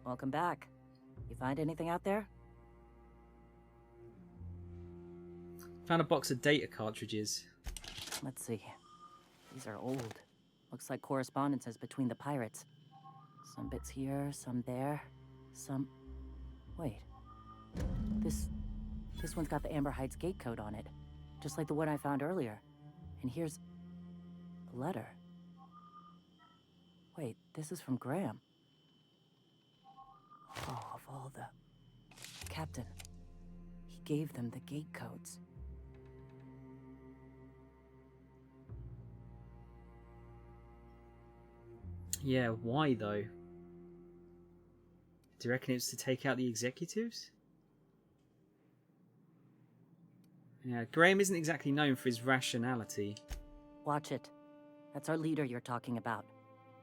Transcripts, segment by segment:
welcome back. You find anything out there? Found a box of data cartridges. Let's see. These are old. Looks like correspondences between the pirates. Some bits here, some there, some... Wait. This one's got the Amber Heights gate code on it, just like the one I found earlier. And here's a letter. Wait, this is from Graham. Oh, of all the... Captain. He gave them the gate codes. Yeah, why though? Do you reckon it's to take out the executives? Yeah, Graham isn't exactly known for his rationality. Watch it. That's our leader you're talking about.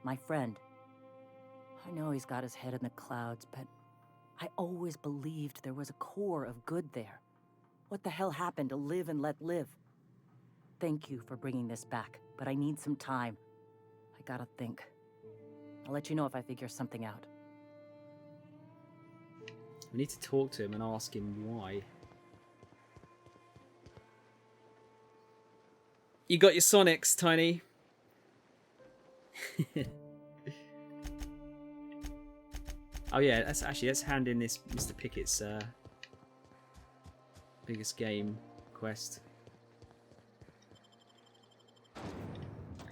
My friend. I know he's got his head in the clouds, but I always believed there was a core of good there. What the hell happened to live and let live? Thank you for bringing this back, but I need some time. I gotta think. I'll let you know if I figure something out. We need to talk to him and ask him why. You got your Sonics, Tiny. Oh yeah, let's hand in this Mr. Pickett's biggest game quest.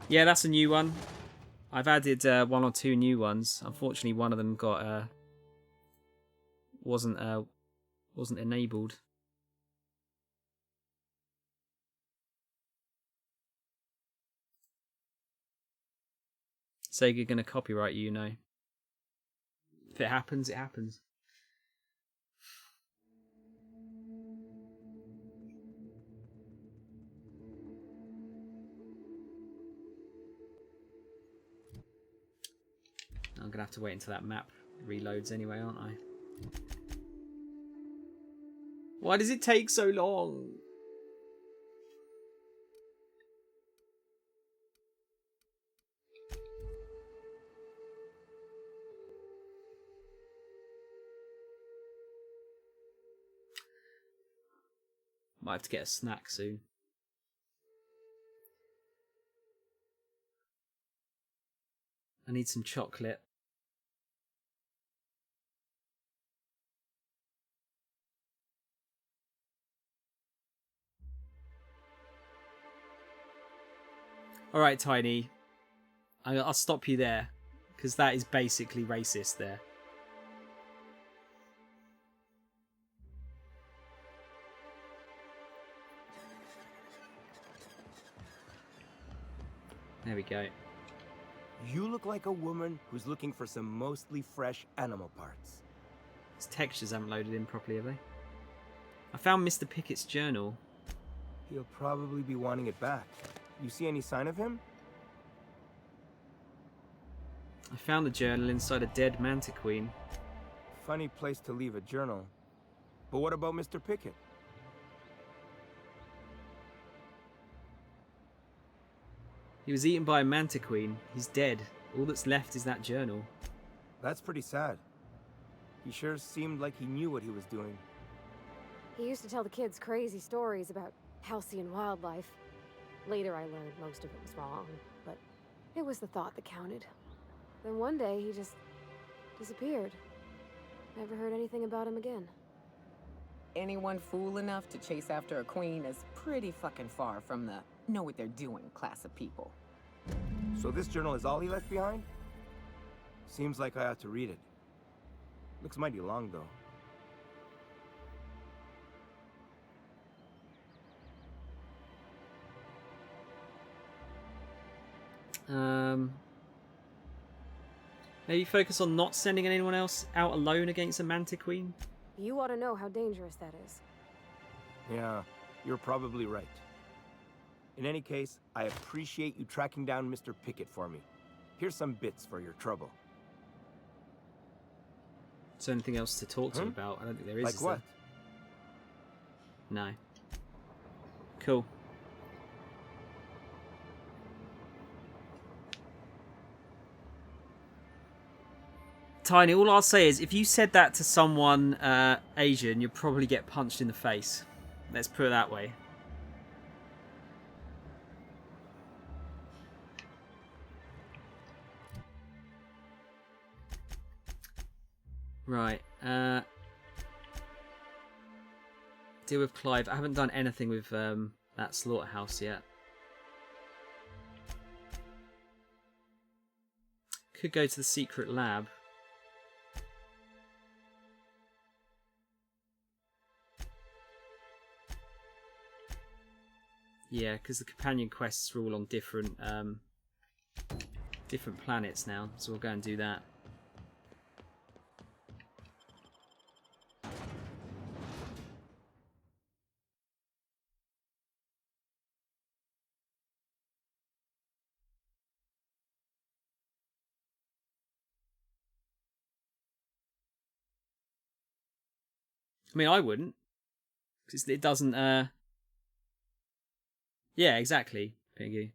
Yeah, that's a new one. I've added one or two new ones. Unfortunately, one of them got wasn't enabled. Sega gonna copyright you, you know. If it happens, it happens. I'm gonna have to wait until that map reloads anyway, aren't I? Why does it take so long? Might have to get a snack soon. I need some chocolate. Alright, Tiny. I'll stop you there. Because that is basically racist there. There we go. You look like a woman who's looking for some mostly fresh animal parts. His textures haven't loaded in properly, have they? I found Mr. Pickett's journal. He'll probably be wanting it back. You see any sign of him? I found the journal inside a dead mantiqueen. Funny place to leave a journal. But what about Mr. Pickett? He was eaten by a mantiqueen. He's dead. All that's left is that journal. That's pretty sad. He sure seemed like he knew what he was doing. He used to tell the kids crazy stories about halcyon wildlife. Later I learned most of it was wrong, but it was the thought that counted. Then one day he just disappeared. Never heard anything about him again. Anyone fool enough to chase after a queen is pretty fucking far from the know what they're doing class of people. So this journal is all he left behind? Seems like I ought to read it. Looks mighty long, though. Maybe focus on not sending anyone else out alone against a mantiqueen? You ought to know how dangerous that is. Yeah, you're probably right. In any case, I appreciate you tracking down Mr. Pickett for me. Here's some bits for your trouble. Is there anything else to talk to him about? I don't think there is. Like what? No. Cool. Tiny, all I'll say is if you said that to someone Asian, you'll probably get punched in the face. Let's put it that way. Right. Deal with Clive. I haven't done anything with that slaughterhouse yet. Could go to the secret lab. Yeah, because the companion quests are all on different different planets now, so we'll go and do that. I mean, I wouldn't, because it doesn't. Yeah, exactly, Piggy.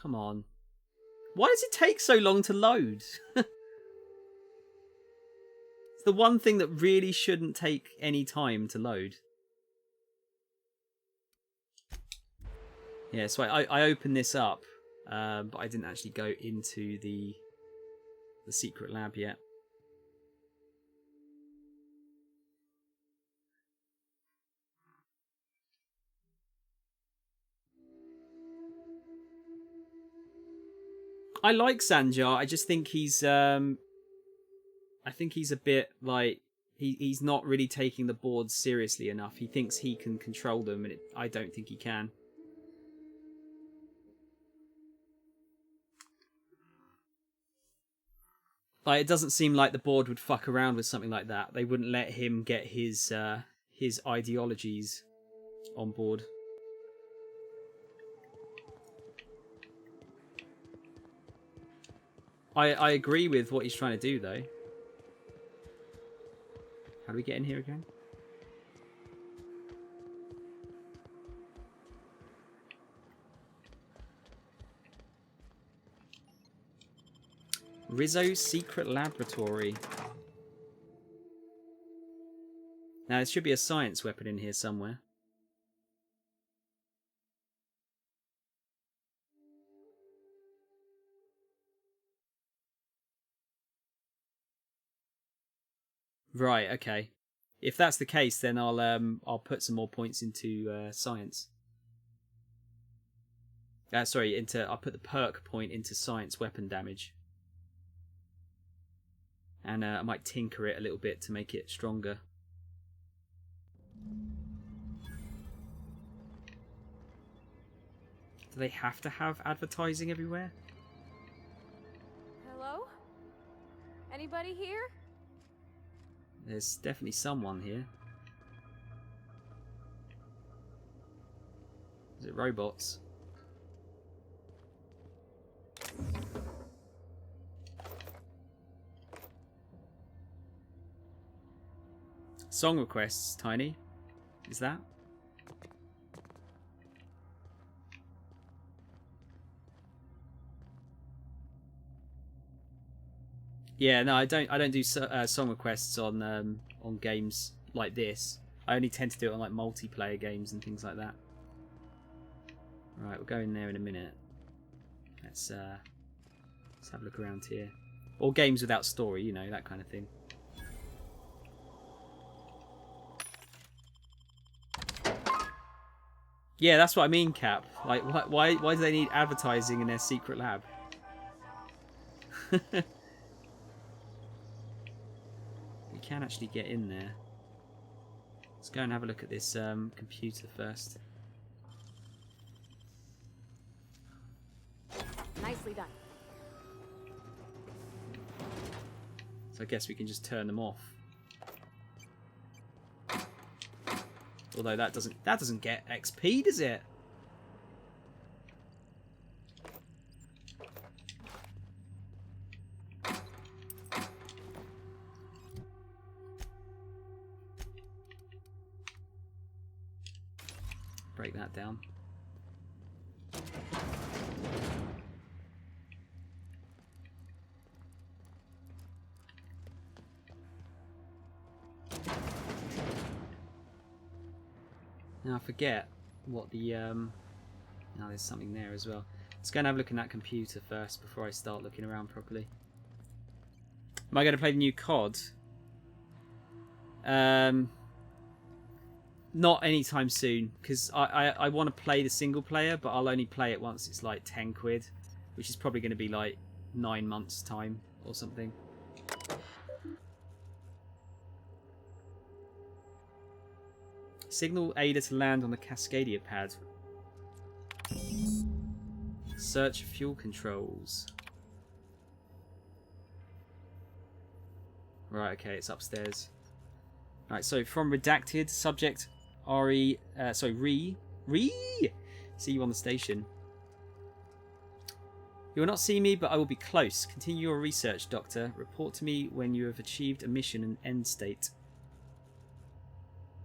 Come on. Why does it take so long to load? It's the one thing that really shouldn't take any time to load. Yeah, so I opened this up, but I didn't actually go into the secret lab yet. I like Sanjar. I just think he's I think he's a bit like he's not really taking the boards seriously enough. He thinks he can control them, and I don't think he can. Like, it doesn't seem like the board would fuck around with something like that. They wouldn't let him get his ideologies on board. I agree with what he's trying to do, though. How do we get in here again? Rizzo's Secret Laboratory. Now, there should be a science weapon in here somewhere. Right, okay. If that's the case, then I'll put some more points into science. Sorry, I'll put the perk point into science weapon damage. And I might tinker it a little bit to make it stronger. Do they have to have advertising everywhere? Hello? Anybody here? There's definitely someone here. Is it robots? Song requests, Tiny. Is that? Yeah, no, I don't do song requests on games like this. I only tend to do it on like multiplayer games and things like that. Right, we'll go in there in a minute. Let's have a look around here. Or games without story, you know, that kind of thing. Yeah, that's what I mean, Cap. Like, why do they need advertising in their secret lab? We can actually get in there. Let's go and have a look at this computer first. Nicely done. So I guess we can just turn them off. Although that doesn't get XP, does it? Break that down. Now I forget what the now there's something there as well. Let's go and have a look in that computer first before I start looking around properly. Am I going to play the new COD? Not anytime soon, because I want to play the single player, but I'll only play it once it's like 10 quid, which is probably going to be like 9 months time or something. Signal Ada to land on the Cascadia pad. Search fuel controls. Right, okay, it's upstairs. Right, so from redacted, subject Re. See you on the station. You will not see me, but I will be close. Continue your research, Doctor. Report to me when you have achieved a mission and end state.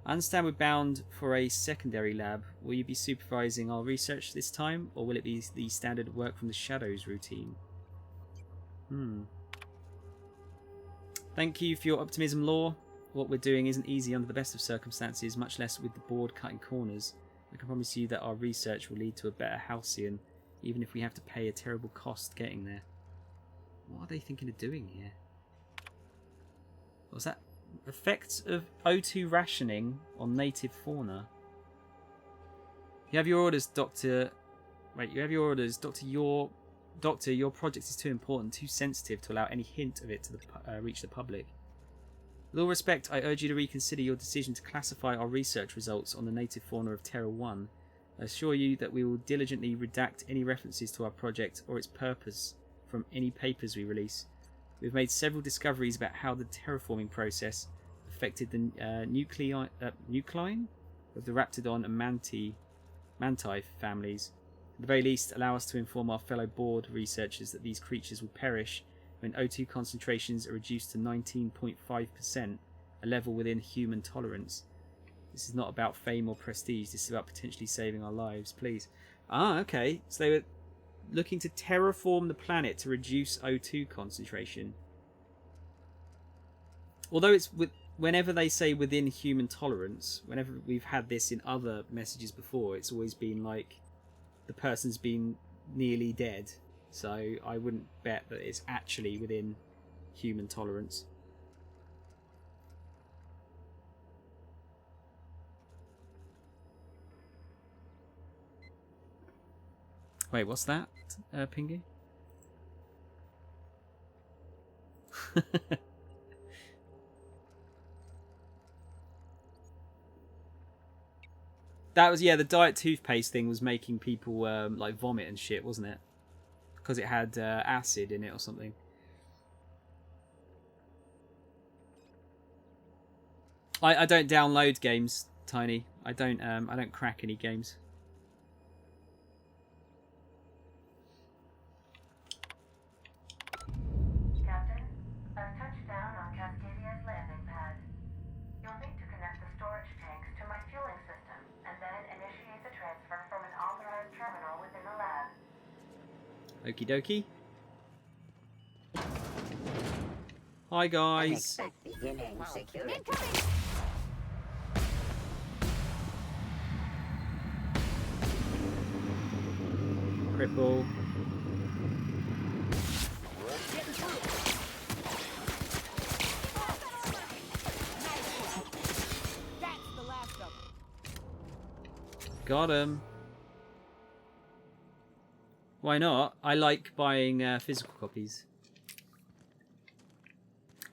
I understand we're bound for a secondary lab. Will you be supervising our research this time, or will it be the standard work from the shadows routine? Thank you for your optimism, Law. What we're doing isn't easy under the best of circumstances, much less with the board cutting corners. I can promise you that our research will lead to a better Halcyon, even if we have to pay a terrible cost getting there. What are they thinking of doing here? What's that? Effects of O2 rationing on native fauna. You have your orders, Doctor. Wait, you have your orders, Doctor. Your project is too important, too sensitive to allow any hint of it to reach the public. With all respect, I urge you to reconsider your decision to classify our research results on the native fauna of Terra 1. I assure you that we will diligently redact any references to our project or its purpose from any papers we release. We've made several discoveries about how the terraforming process affected the nuclei of the Raptidon and Manti families. At the very least, allow us to inform our fellow board researchers that these creatures will perish when O2 concentrations are reduced to 19.5%, a level within human tolerance. This is not about fame or prestige, this is about potentially saving our lives, please. Ah, okay. So they were looking to terraform the planet to reduce O2 concentration. Although it's whenever they say within human tolerance, whenever we've had this in other messages before, it's always been like the person's been nearly dead. So I wouldn't bet that it's actually within human tolerance. Wait, what's that, Pingy? That was, yeah, the diet toothpaste thing was making people like vomit and shit, wasn't it? Because it had acid in it or something. I don't download games, Tiny. I don't crack any games. Captain, I've touched down on Cascadia's landing pad. You'll need to connect the storage tanks to my fueling system and then initiate the transfer from an authorized terminal within the lab. Okie dokie. Hi guys. Cripple. Got him. Why not? I like buying physical copies.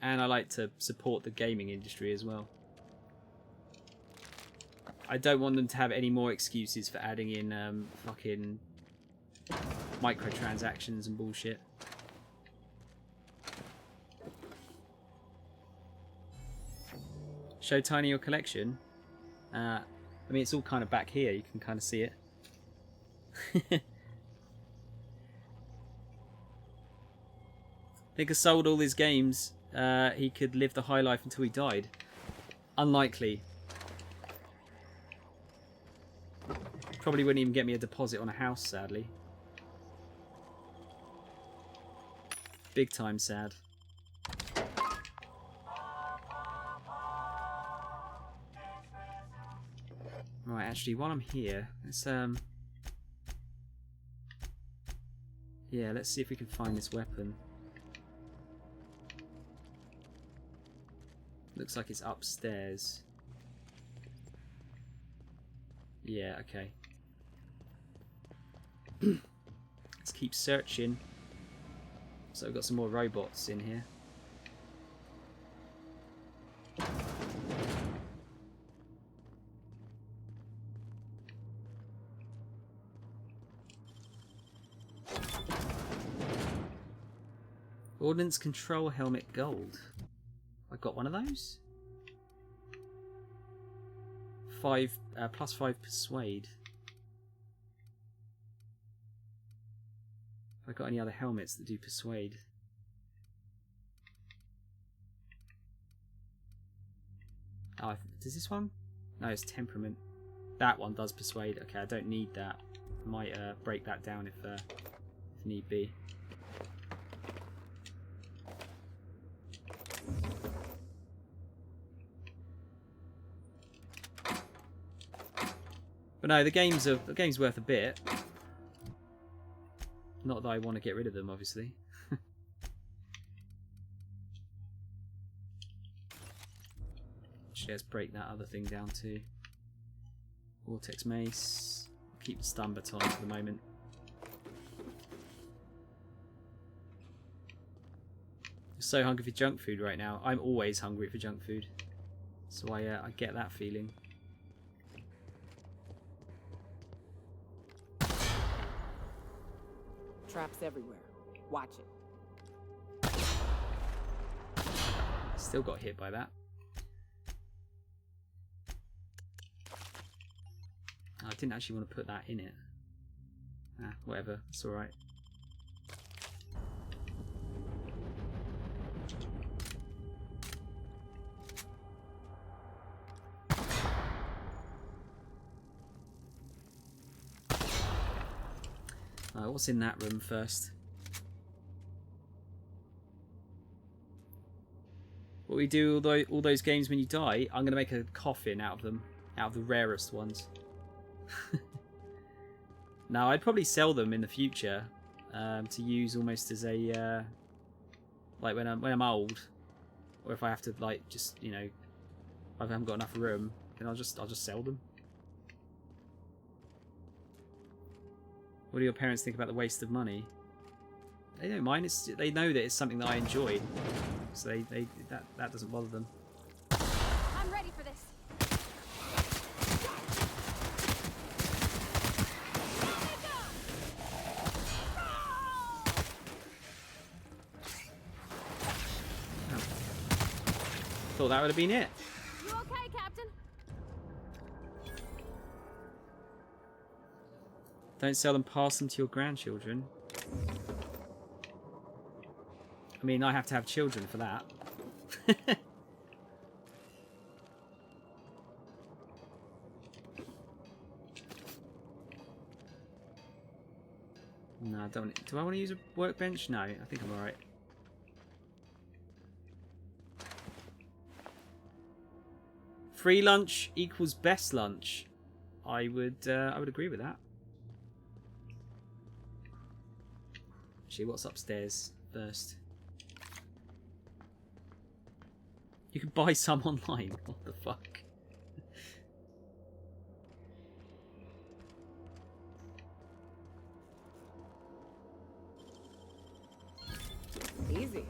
And I like to support the gaming industry as well. I don't want them to have any more excuses for adding in fucking microtransactions and bullshit. Show Tiny your collection. I mean, it's all kind of back here. You can kind of see it. I think he sold all his games. He could live the high life until he died. Unlikely. Probably wouldn't even get me a deposit on a house, sadly. Big time sad. Right, actually, while I'm here, let's yeah, let's see if we can find this weapon. Looks like it's upstairs. Yeah, okay. Let's keep searching. So we've got some more robots in here. Ordnance control helmet gold. I got one of those. Plus 5 persuade. Have I got any other helmets that do persuade? Oh, does this one? No, it's temperament. That one does persuade. Okay, I don't need that. I might break that down if need be. But no, the game's worth a bit. Not that I want to get rid of them, obviously. Actually, let's break that other thing down too. Vortex mace. I'll keep the stun baton for the moment. I'm so hungry for junk food right now. I'm always hungry for junk food, so I get that feeling. Traps everywhere. Watch it. Still got hit by that. I didn't actually want to put that in it. Ah, whatever. It's alright. What's in that room first? What we do all those games when you die, I'm going to make a coffin out of them. Out of the rarest ones. Now, I'd probably sell them in the future to use almost as a... like when I'm old. Or if I have to, like, just, you know... if I haven't got enough room, then I'll just sell them. What do your parents think about the waste of money? They don't mind. They know that it's something that I enjoy, so that doesn't bother them. I'm ready for this. Thought that would have been it. You okay, Captain? Don't sell them, pass them to your grandchildren. I mean, I have to have children for that. No, I don't. Do I want to use a workbench? No, I think I'm alright. Free lunch equals best lunch. I would agree with that. Actually, what's upstairs first? You can buy some online. What the fuck? Easy.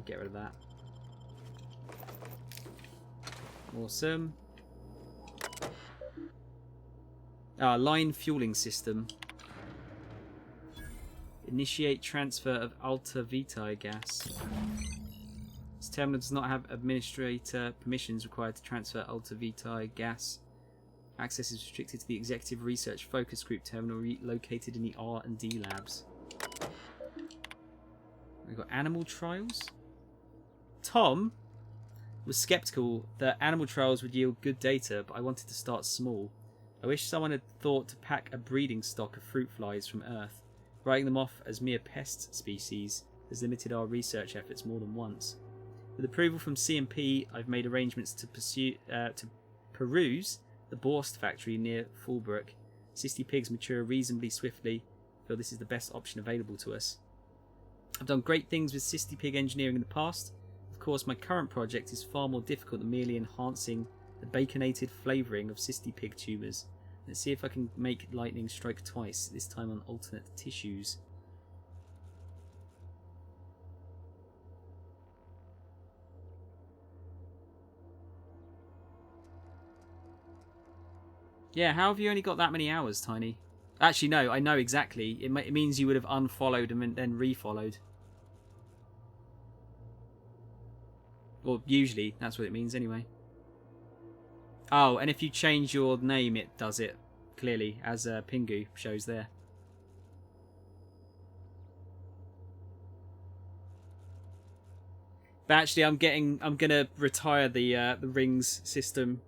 Get rid of that. Awesome. Line fueling system. Initiate transfer of Alta Vitae gas. This terminal does not have administrator permissions required to transfer Ultra Vitae gas. Access is restricted to the Executive Research Focus Group terminal located in the R&D labs. We've got animal trials. Tom was skeptical that animal trials would yield good data, but I wanted to start small. I wish someone had thought to pack a breeding stock of fruit flies from Earth. Writing them off as mere pest species has limited our research efforts more than once. With approval from CMP, I've made arrangements to peruse the Borst factory near Fulbrook. Cysty pigs mature reasonably swiftly. I feel this is the best option available to us. I've done great things with cysty pig engineering in the past. Of course, my current project is far more difficult than merely enhancing the baconated flavouring of cysty pig tumours. Let's see if I can make lightning strike twice, this time on alternate tissues. Yeah, how have you only got that many hours, Tiny? Actually, no, I know exactly. It means you would have unfollowed and then refollowed. Well, usually, that's what it means anyway. Oh, and if you change your name, it does it, clearly, as Pingu shows there. But actually, I'm gonna retire the rings system,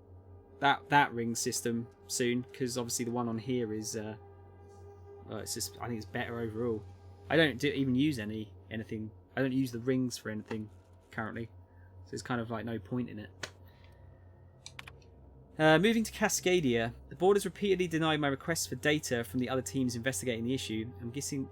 that ring system soon, because obviously the one on here is it's just, I think it's better overall. I don't even use anything. I don't use the rings for anything currently, so there's kind of like no point in it. Moving to Cascadia, the board has repeatedly denied my requests for data from the other teams investigating the issue. I'm guessing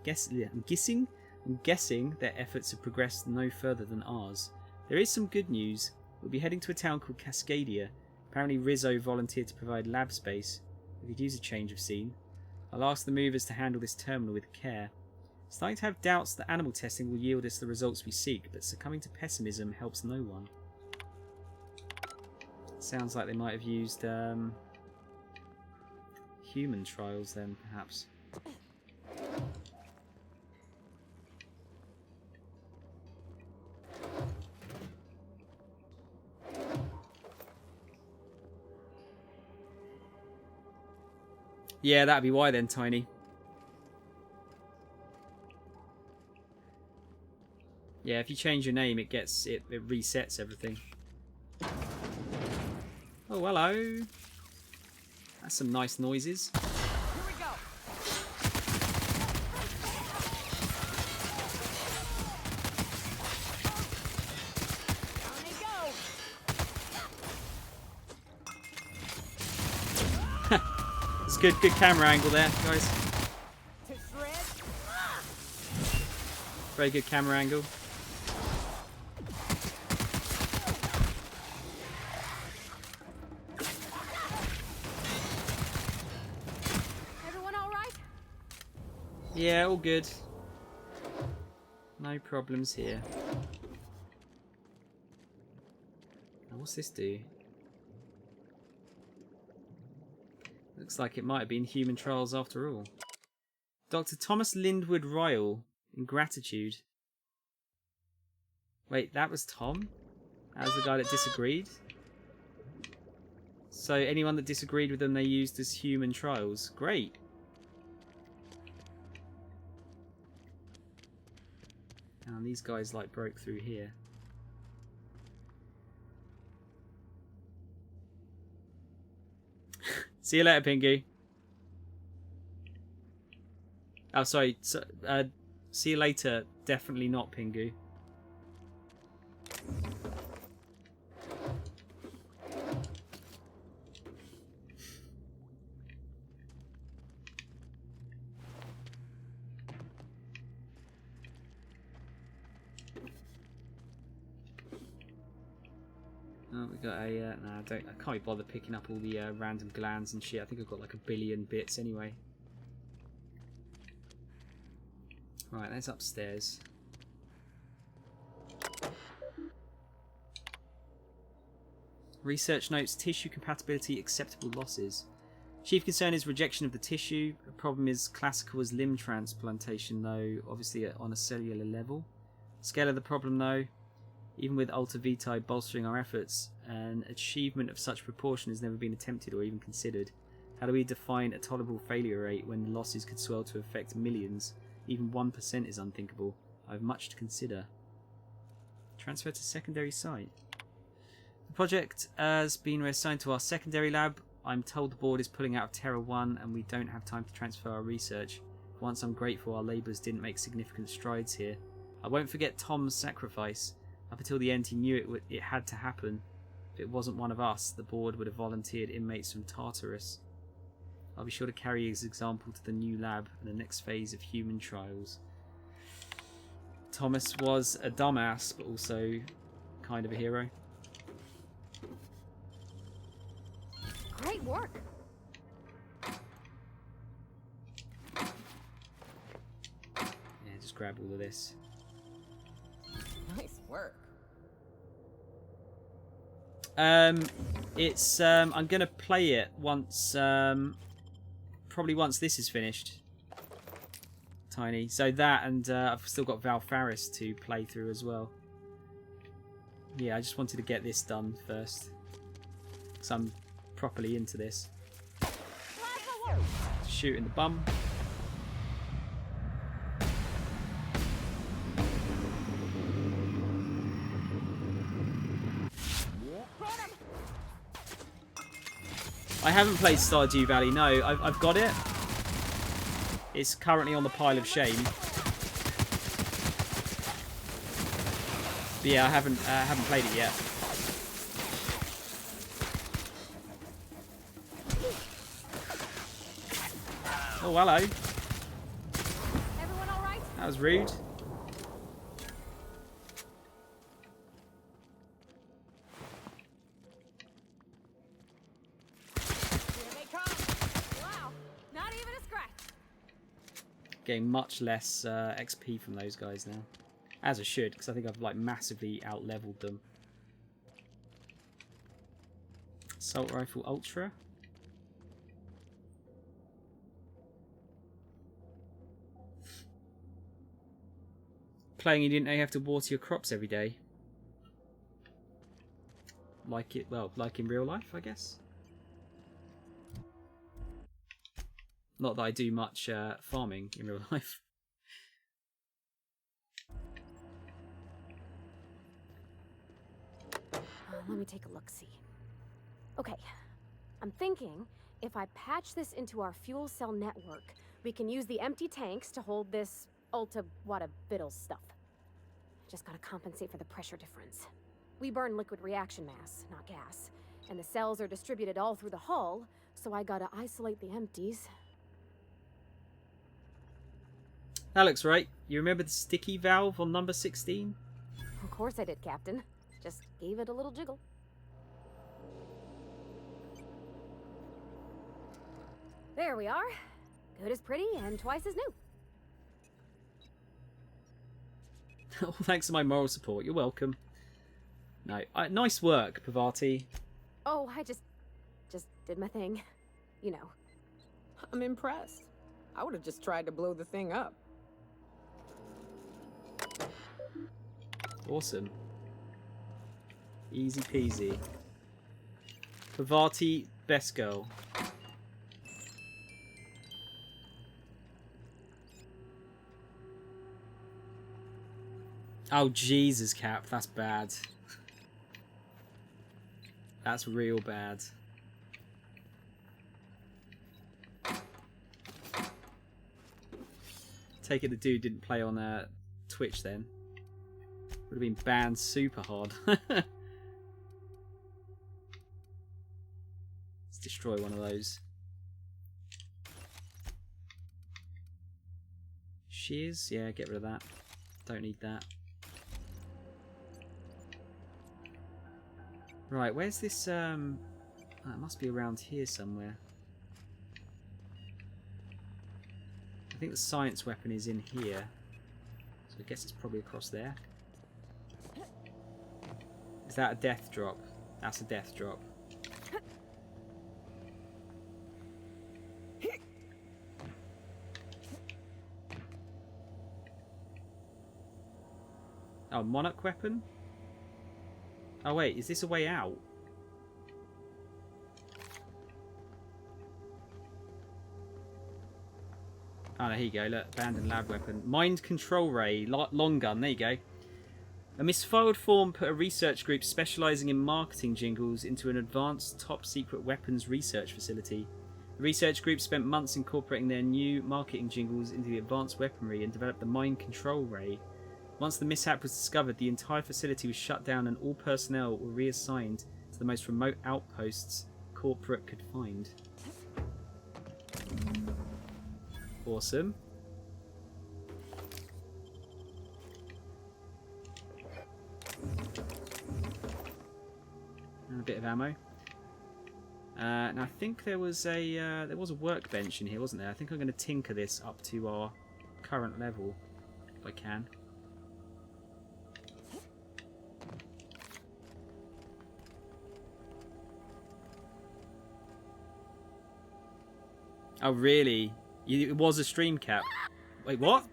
their efforts have progressed no further than ours. There is some good news. We'll be heading to a town called Cascadia. Apparently Rizzo volunteered to provide lab space. We could use a change of scene. I'll ask the movers to handle this terminal with care. Starting to have doubts that animal testing will yield us the results we seek, but succumbing to pessimism helps no one. Sounds like they might have used human trials then, perhaps. Yeah, that'd be why then, Tiny. Yeah, if you change your name, it resets everything. Oh, hello. That's some nice noises. Here we go. Down they go. It's good camera angle there, guys. To shred. Very good camera angle. Yeah, all good. No problems here. Now, what's this do? Looks like it might have been human trials after all. Dr. Thomas Lindwood Ryle, in gratitude. Wait, that was Tom? That was the guy that disagreed? So anyone that disagreed with them, they used as human trials. Great. And these guys like broke through here. See you later, Pingu. Oh, sorry. So, see you later. Definitely not Pingu. Oh, we got a no, I can't be bothered picking up all the random glands and shit. I think I've got like 1 billion bits anyway. Right, that's upstairs. Research notes: tissue compatibility, acceptable losses. Chief concern is rejection of the tissue. The problem is classical as limb transplantation, though obviously on a cellular level. Scale of the problem, though. Even with Alta Vitae bolstering our efforts, an achievement of such proportion has never been attempted or even considered. How do we define a tolerable failure rate when the losses could swell to affect millions? Even 1% is unthinkable. I have much to consider. Transfer to secondary site. The project has been reassigned to our secondary lab. I'm told the board is pulling out of Terra 1 and we don't have time to transfer our research. For once, I'm grateful our labours didn't make significant strides here. I won't forget Tom's sacrifice. Up until the end, he knew it had to happen. If it wasn't one of us, the board would have volunteered inmates from Tartarus. I'll be sure to carry his example to the new lab and the next phase of human trials. Thomas was a dumbass, but also kind of a hero. Great work. Yeah, just grab all of this. Nice work. It's I'm gonna play it once, probably once this is finished. Tiny. So that, and I've still got Val Faris to play through as well. Yeah, I just wanted to get this done first, because I'm properly into this. Shoot in the bum. I haven't played Stardew Valley. No, I've got it. It's currently on the pile of shame. But yeah, I haven't played it yet. Oh, hello. Everyone all right? That was rude. Here they come. Wow, not even a scratch. Getting much less XP from those guys now. As I should, because I think I've like massively out-leveled them. Assault Rifle Ultra. Playing, you didn't know you have to water your crops every day. Like it, well, like in real life, I guess. Not that I do much farming in real life. Let me take a look-see. Okay, I'm thinking if I patch this into our fuel cell network, we can use the empty tanks to hold this ulta-wada-biddle stuff. Just gotta compensate for the pressure difference. We burn liquid reaction mass, not gas, and the cells are distributed all through the hull, so I gotta isolate the empties. That looks right. You remember the sticky valve on number 16? Of course I did, Captain. Just gave it a little jiggle. There we are. Good as pretty and twice as new. Oh, thanks for my moral support. You're welcome. No, nice work, Pavati. Oh, I just did my thing. You know. I'm impressed. I would have just tried to blow the thing up. Awesome. Easy peasy. Pavati, best girl. Oh, Jesus, Cap. That's bad. That's real bad. Take it the dude didn't play on Twitch then. Would have been banned super hard. Let's destroy one of those. Shears? Yeah, get rid of that. Don't need that. Right, where's this, oh, it must be around here somewhere. I think the science weapon is in here. So I guess it's probably across there. Is that a death drop? That's a death drop. Oh, monarch weapon? Oh wait, is this a way out? Oh no, here you go. Look, abandoned lab weapon. Mind control ray. Long gun. There you go. A misfiled form put a research group specialising in marketing jingles into an advanced top-secret weapons research facility. The research group spent months incorporating their new marketing jingles into the advanced weaponry and developed the mind control ray. Once the mishap was discovered, the entire facility was shut down and all personnel were reassigned to the most remote outposts corporate could find. Awesome. And a bit of ammo. Now I think there was a workbench in here, wasn't there? I think I'm going to tinker this up to our current level, if I can. Oh really? It was a stream cap. Wait, what?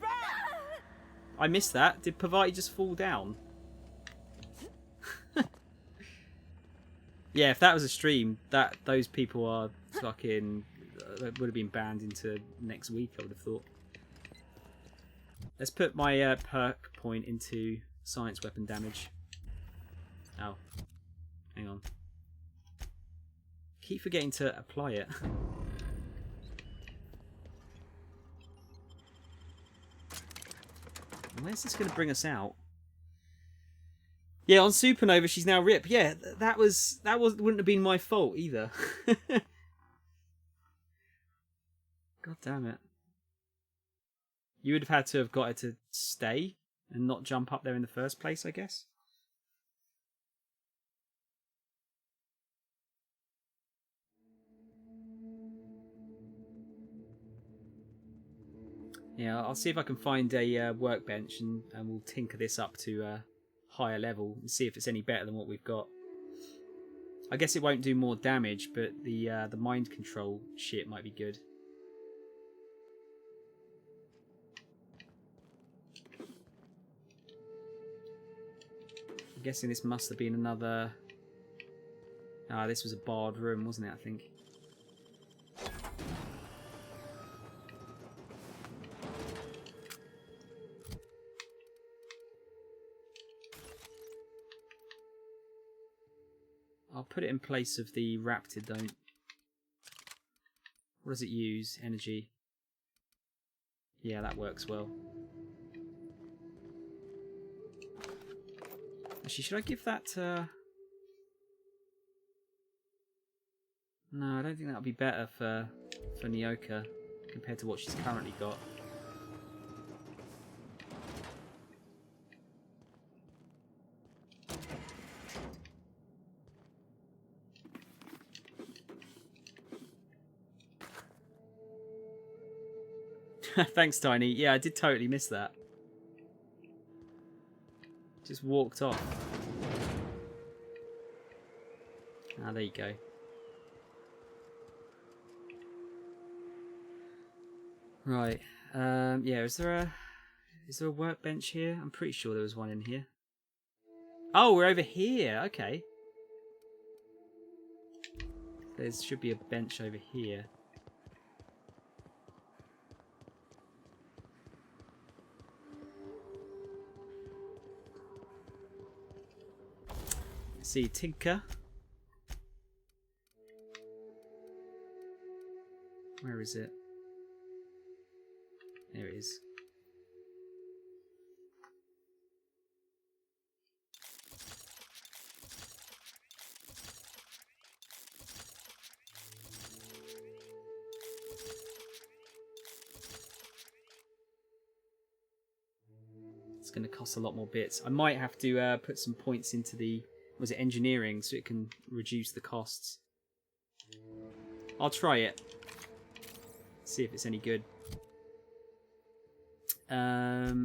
I missed that. Did Pavati just fall down? Yeah, if that was a stream, those people are fucking would have been banned into next week, I would have thought. Let's put my perk point into science weapon damage. Oh, hang on. Keep forgetting to apply it. Where's this going to bring us out? Yeah, on Supernova, she's now RIP. Yeah, that wouldn't have been my fault either. God damn it! You would have had to have got her to stay and not jump up there in the first place, I guess. Yeah, I'll see if I can find a workbench and we'll tinker this up to a higher level and see if it's any better than what we've got. I guess it won't do more damage, but the mind control shit might be good. I'm guessing this must have been another... Ah, this was a barred room, wasn't it, I think? I'll put it in place of the Raptidome. What does it use? Energy. Yeah, that works well. Actually, should I give that to... No, I don't think that would be better for Nyoka compared to what she's currently got. Thanks, Tiny. Yeah, I did totally miss that. Just walked off. Ah, there you go. Right. Yeah, is there a workbench here? I'm pretty sure there was one in here. Oh, we're over here. Okay. There should be a bench over here. Let's see, tinker. Where is it? There it is. It's going to cost a lot more bits. I might have to put some points into the, was it engineering, so it can reduce the costs. I'll try it. See if it's any good.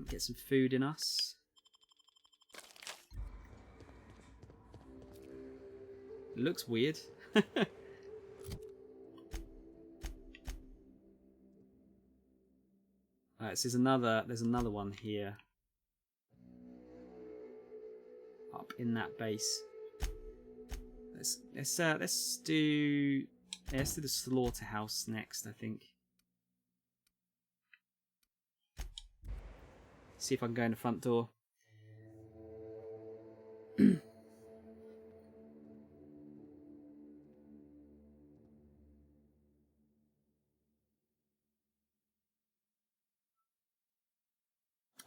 Get some food in us. It looks weird. Alright, so there's another one here. Up in that base. Let's do the slaughterhouse next, I think. See if I can go in the front door.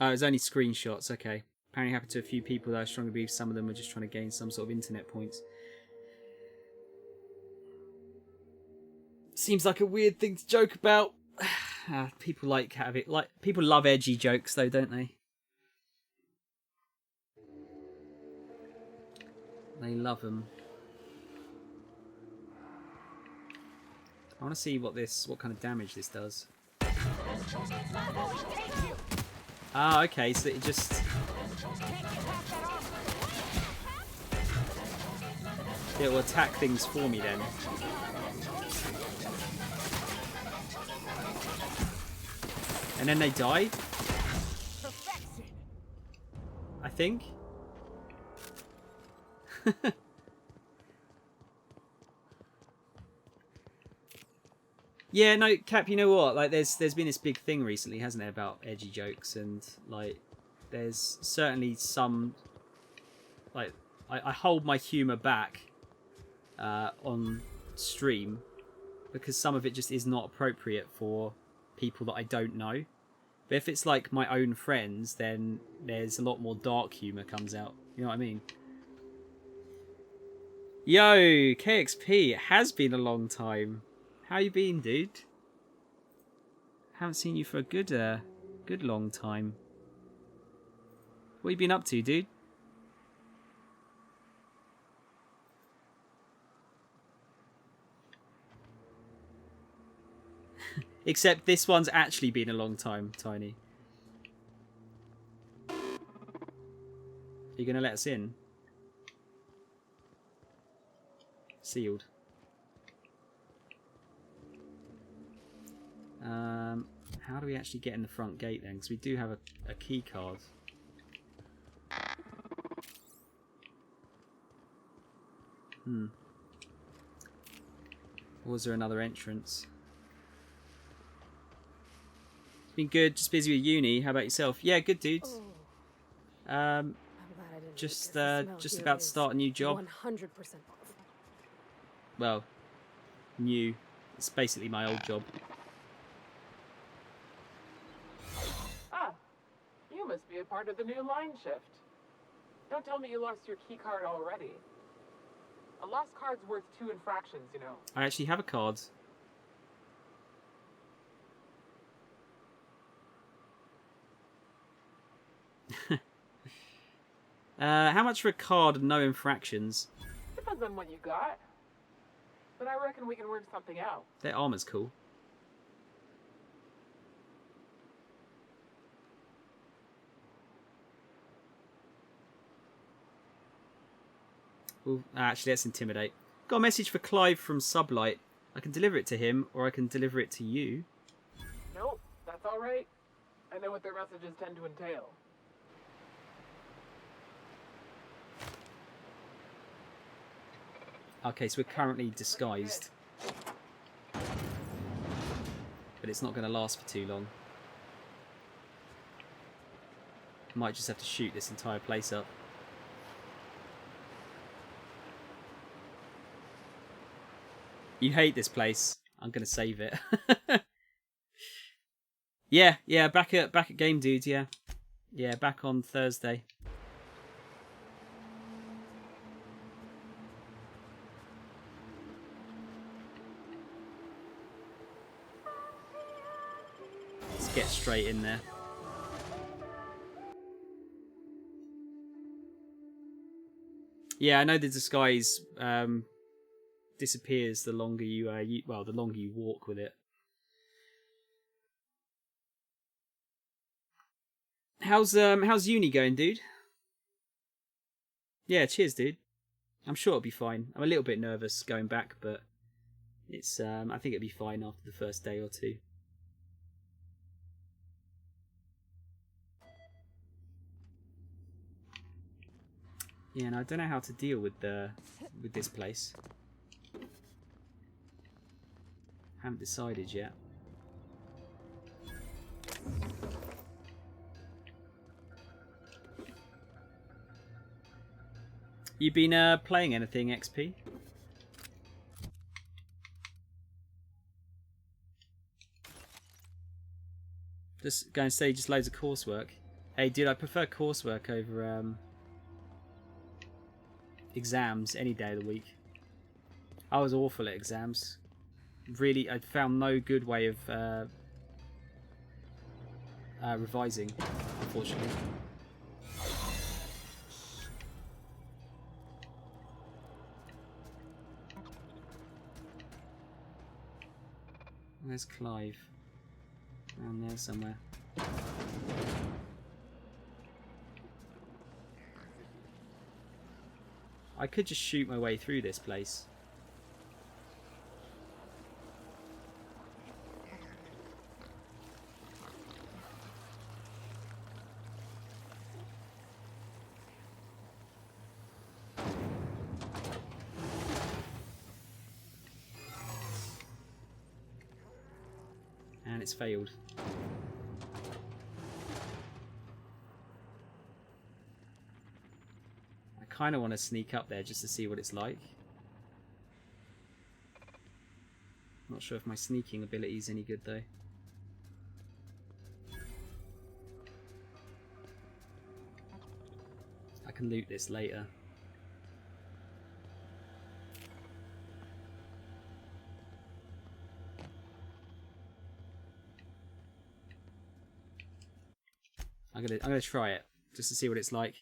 Oh, it was only screenshots, okay. Apparently happened to a few people that I strongly believe some of them were just trying to gain some sort of internet points. Seems like a weird thing to joke about. People people love edgy jokes though, don't they? They love them. I want to see what kind of damage this does. Ah, okay, so it just... It will attack things for me then. And then they die? I think. Yeah, no, Cap, you know what? Like, there's been this big thing recently, hasn't there, about edgy jokes, and like, there's certainly some. Like, I hold my humour back on stream because some of it just is not appropriate for people that I don't know. But if it's like my own friends, then there's a lot more dark humour comes out. You know what I mean? Yo, KXP, it has been a long time. How you been, dude? Haven't seen you for a good long time. What you been up to, dude? Except this one's actually been a long time, Tiny. Are you gonna let us in? Sealed. How do we actually get in the front gate then? Because we do have a key card. Or was there another entrance? It's been good, just busy with uni. How about yourself? Yeah, good, dudes. I'm glad I didn't Just because the smell about here to start a new job. 100% off. Well, new. It's basically my old job. Ah, you must be a part of the new line shift. Don't tell me you lost your key card already. A lost card's worth 2 infractions, you know. I actually have a card. How much for a card and no infractions? Depends on what you got. But I reckon we can work something out. Their armor's cool. Well, actually, let's intimidate. Got a message for Clive from Sublight. I can deliver it to him, or I can deliver it to you. Nope, that's alright. I know what their messages tend to entail. Okay, so we're currently disguised. But it's not going to last for too long. Might just have to shoot this entire place up. You hate this place. I'm going to save it. Yeah, back at Game Dudes, yeah. Yeah, back on Thursday. Let's get straight in there. Yeah, I know the disguise disappears the longer you the longer you walk with it. How's uni going, dude? Yeah, cheers, dude. I'm sure it'll be fine. I'm a little bit nervous going back, but it's I think it'll be fine after the first day or two. Yeah, and I don't know how to deal with this place. Haven't decided yet. You been playing anything, XP? Just going to say just loads of coursework. Hey, dude, I prefer coursework over exams any day of the week. I was awful at exams. Really, I found no good way of revising, unfortunately. Where's Clive? Around there somewhere. I could just shoot my way through this place. And it's failed. I kind of want to sneak up there just to see what it's like. Not sure if my sneaking ability is any good though. I can loot this later. I'm gonna try it just to see what it's like.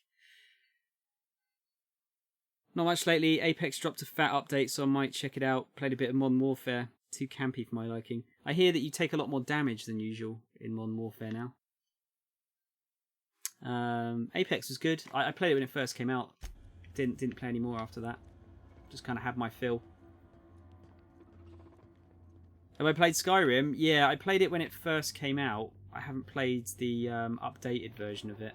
Not much lately. Apex dropped a fat update, so I might check it out. Played a bit of Modern Warfare. Too campy for my liking. I hear that you take a lot more damage than usual in Modern Warfare now. Apex was good. I played it when it first came out. Didn't play any more after that. Just kind of had my fill. Have I played Skyrim? Yeah, I played it when it first came out. I haven't played the updated version of it.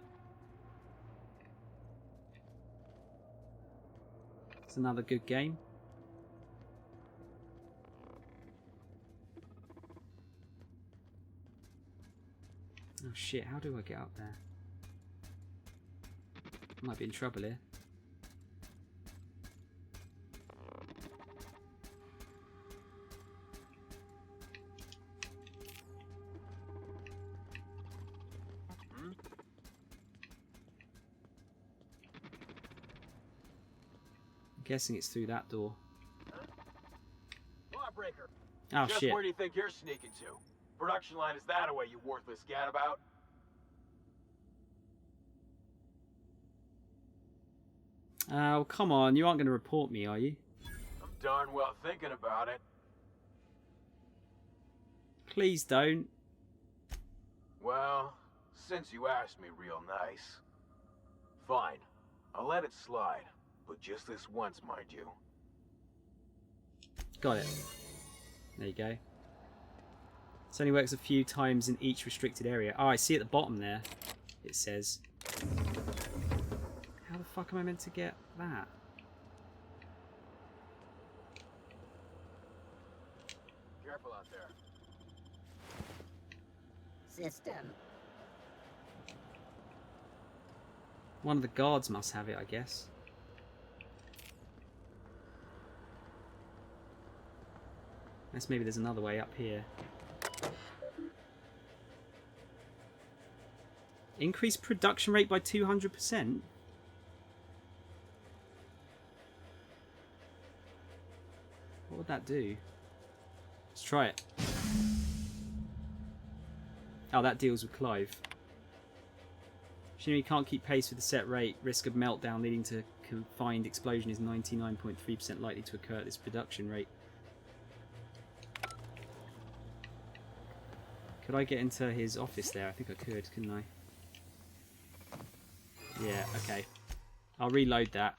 It's another good game. Oh shit, how do I get up there? Might be in trouble here. I'm guessing it's through that door. Lawbreaker. Oh Just shit. where do you think you're sneaking to? Production line is that away, you worthless gadabout? Oh, come on. You aren't going to report me, are you? I'm darn well thinking about it. Please don't. Well, since you asked me real nice. Fine. I'll let it slide. But just this once, mind you. Got it. There you go. This only works a few times in each restricted area. Oh, I see at the bottom there. It says. How the fuck am I meant to get that? Careful out there. System. One of the guards must have it, I guess. Unless maybe there's another way up here. Increase production rate by 200%? What would that do? Let's try it. Oh, that deals with Clive. Machinery can't keep pace with the set rate. Risk of meltdown leading to confined explosion is 99.3% likely to occur at this production rate. Could I get into his office there? I think I could, couldn't I? Yeah, okay. I'll reload that.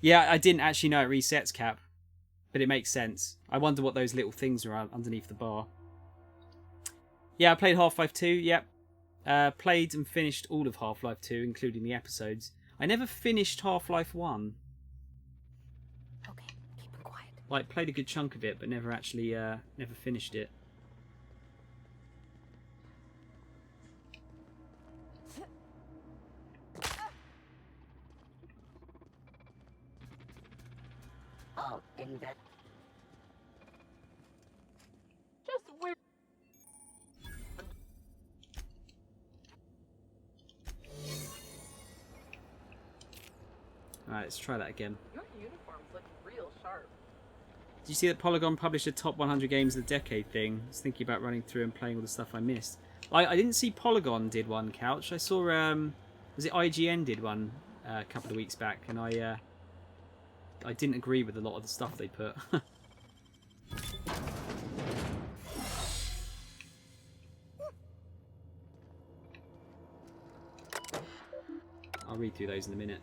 Yeah, I didn't actually know it resets, Cap. But it makes sense. I wonder what those little things are underneath the bar. Yeah, I played Half-Life 2, yep. Played and finished all of Half-Life 2, including the episodes. I never finished Half-Life 1. Okay, keep it quiet. Like, played a good chunk of it, but never actually, never finished it. Oh, dang that. Just weird. Alright, let's try that again. Your uniforms look real sharp. Did you see that Polygon published a top 100 games of the decade thing? I was thinking about running through and playing all the stuff I missed. I didn't see Polygon did one, Couch. I saw, was it IGN did one a couple of weeks back, and I didn't agree with a lot of the stuff they put. I'll read through those in a minute.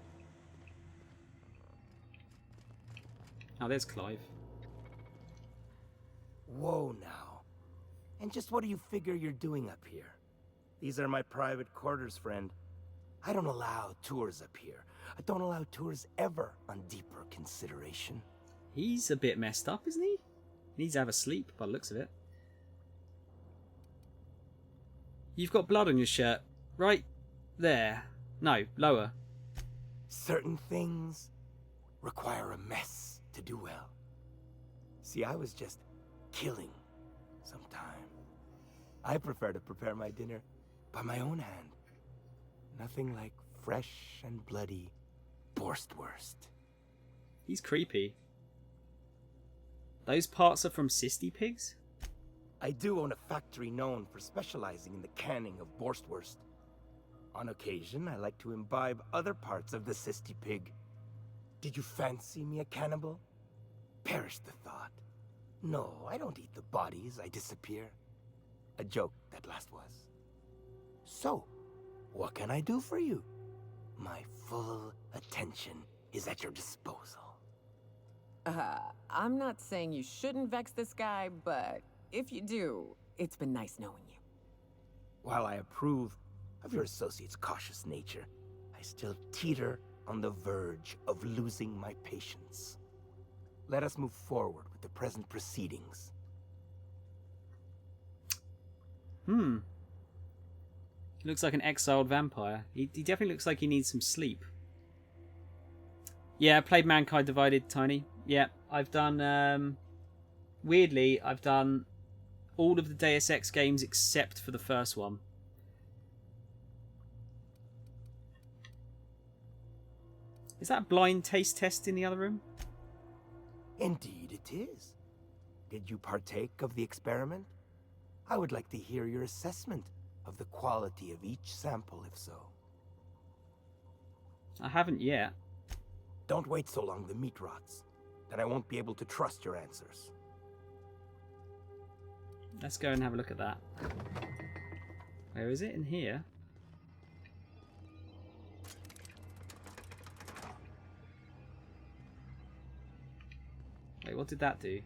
Oh, there's Clive. Whoa now. And just what do you figure you're doing up here? These are my private quarters, friend. I don't allow tours up here. I don't allow tours ever on deeper consideration. He's a bit messed up, isn't he? He needs to have a sleep by the looks of it. You've got blood on your shirt. Right there. No, lower. Certain things require a mess to do well. See, I was just killing some time. I prefer to prepare my dinner by my own hand. Nothing like fresh and bloody Borstwurst. He's creepy. Those parts are from Sisty Pigs? I do own a factory known for specializing in the canning of Borstwurst. On occasion, I like to imbibe other parts of the Sisty Pig. Did you fancy me a cannibal? Perish the thought. No, I don't eat the bodies, I disappear. A joke, that last was. So, what can I do for you? My full attention is at your disposal. I'm not saying you shouldn't vex this guy, but if you do, it's been nice knowing you. While I approve of your associate's cautious nature, I still teeter on the verge of losing my patience. Let us move forward with the present proceedings. He looks like an exiled vampire. He definitely looks like he needs some sleep. Yeah, I played Mankind Divided, Tiny. Yeah, I've done... weirdly, I've done all of the Deus Ex games except for the first one. Is that a blind taste test in the other room? Indeed it is. Did you partake of the experiment? I would like to hear your assessment of the quality of each sample, if so. I haven't yet. Don't wait so long the meat rots. Then I won't be able to trust your answers. Let's go and have a look at that. Where is it? In here? Wait, what did that do?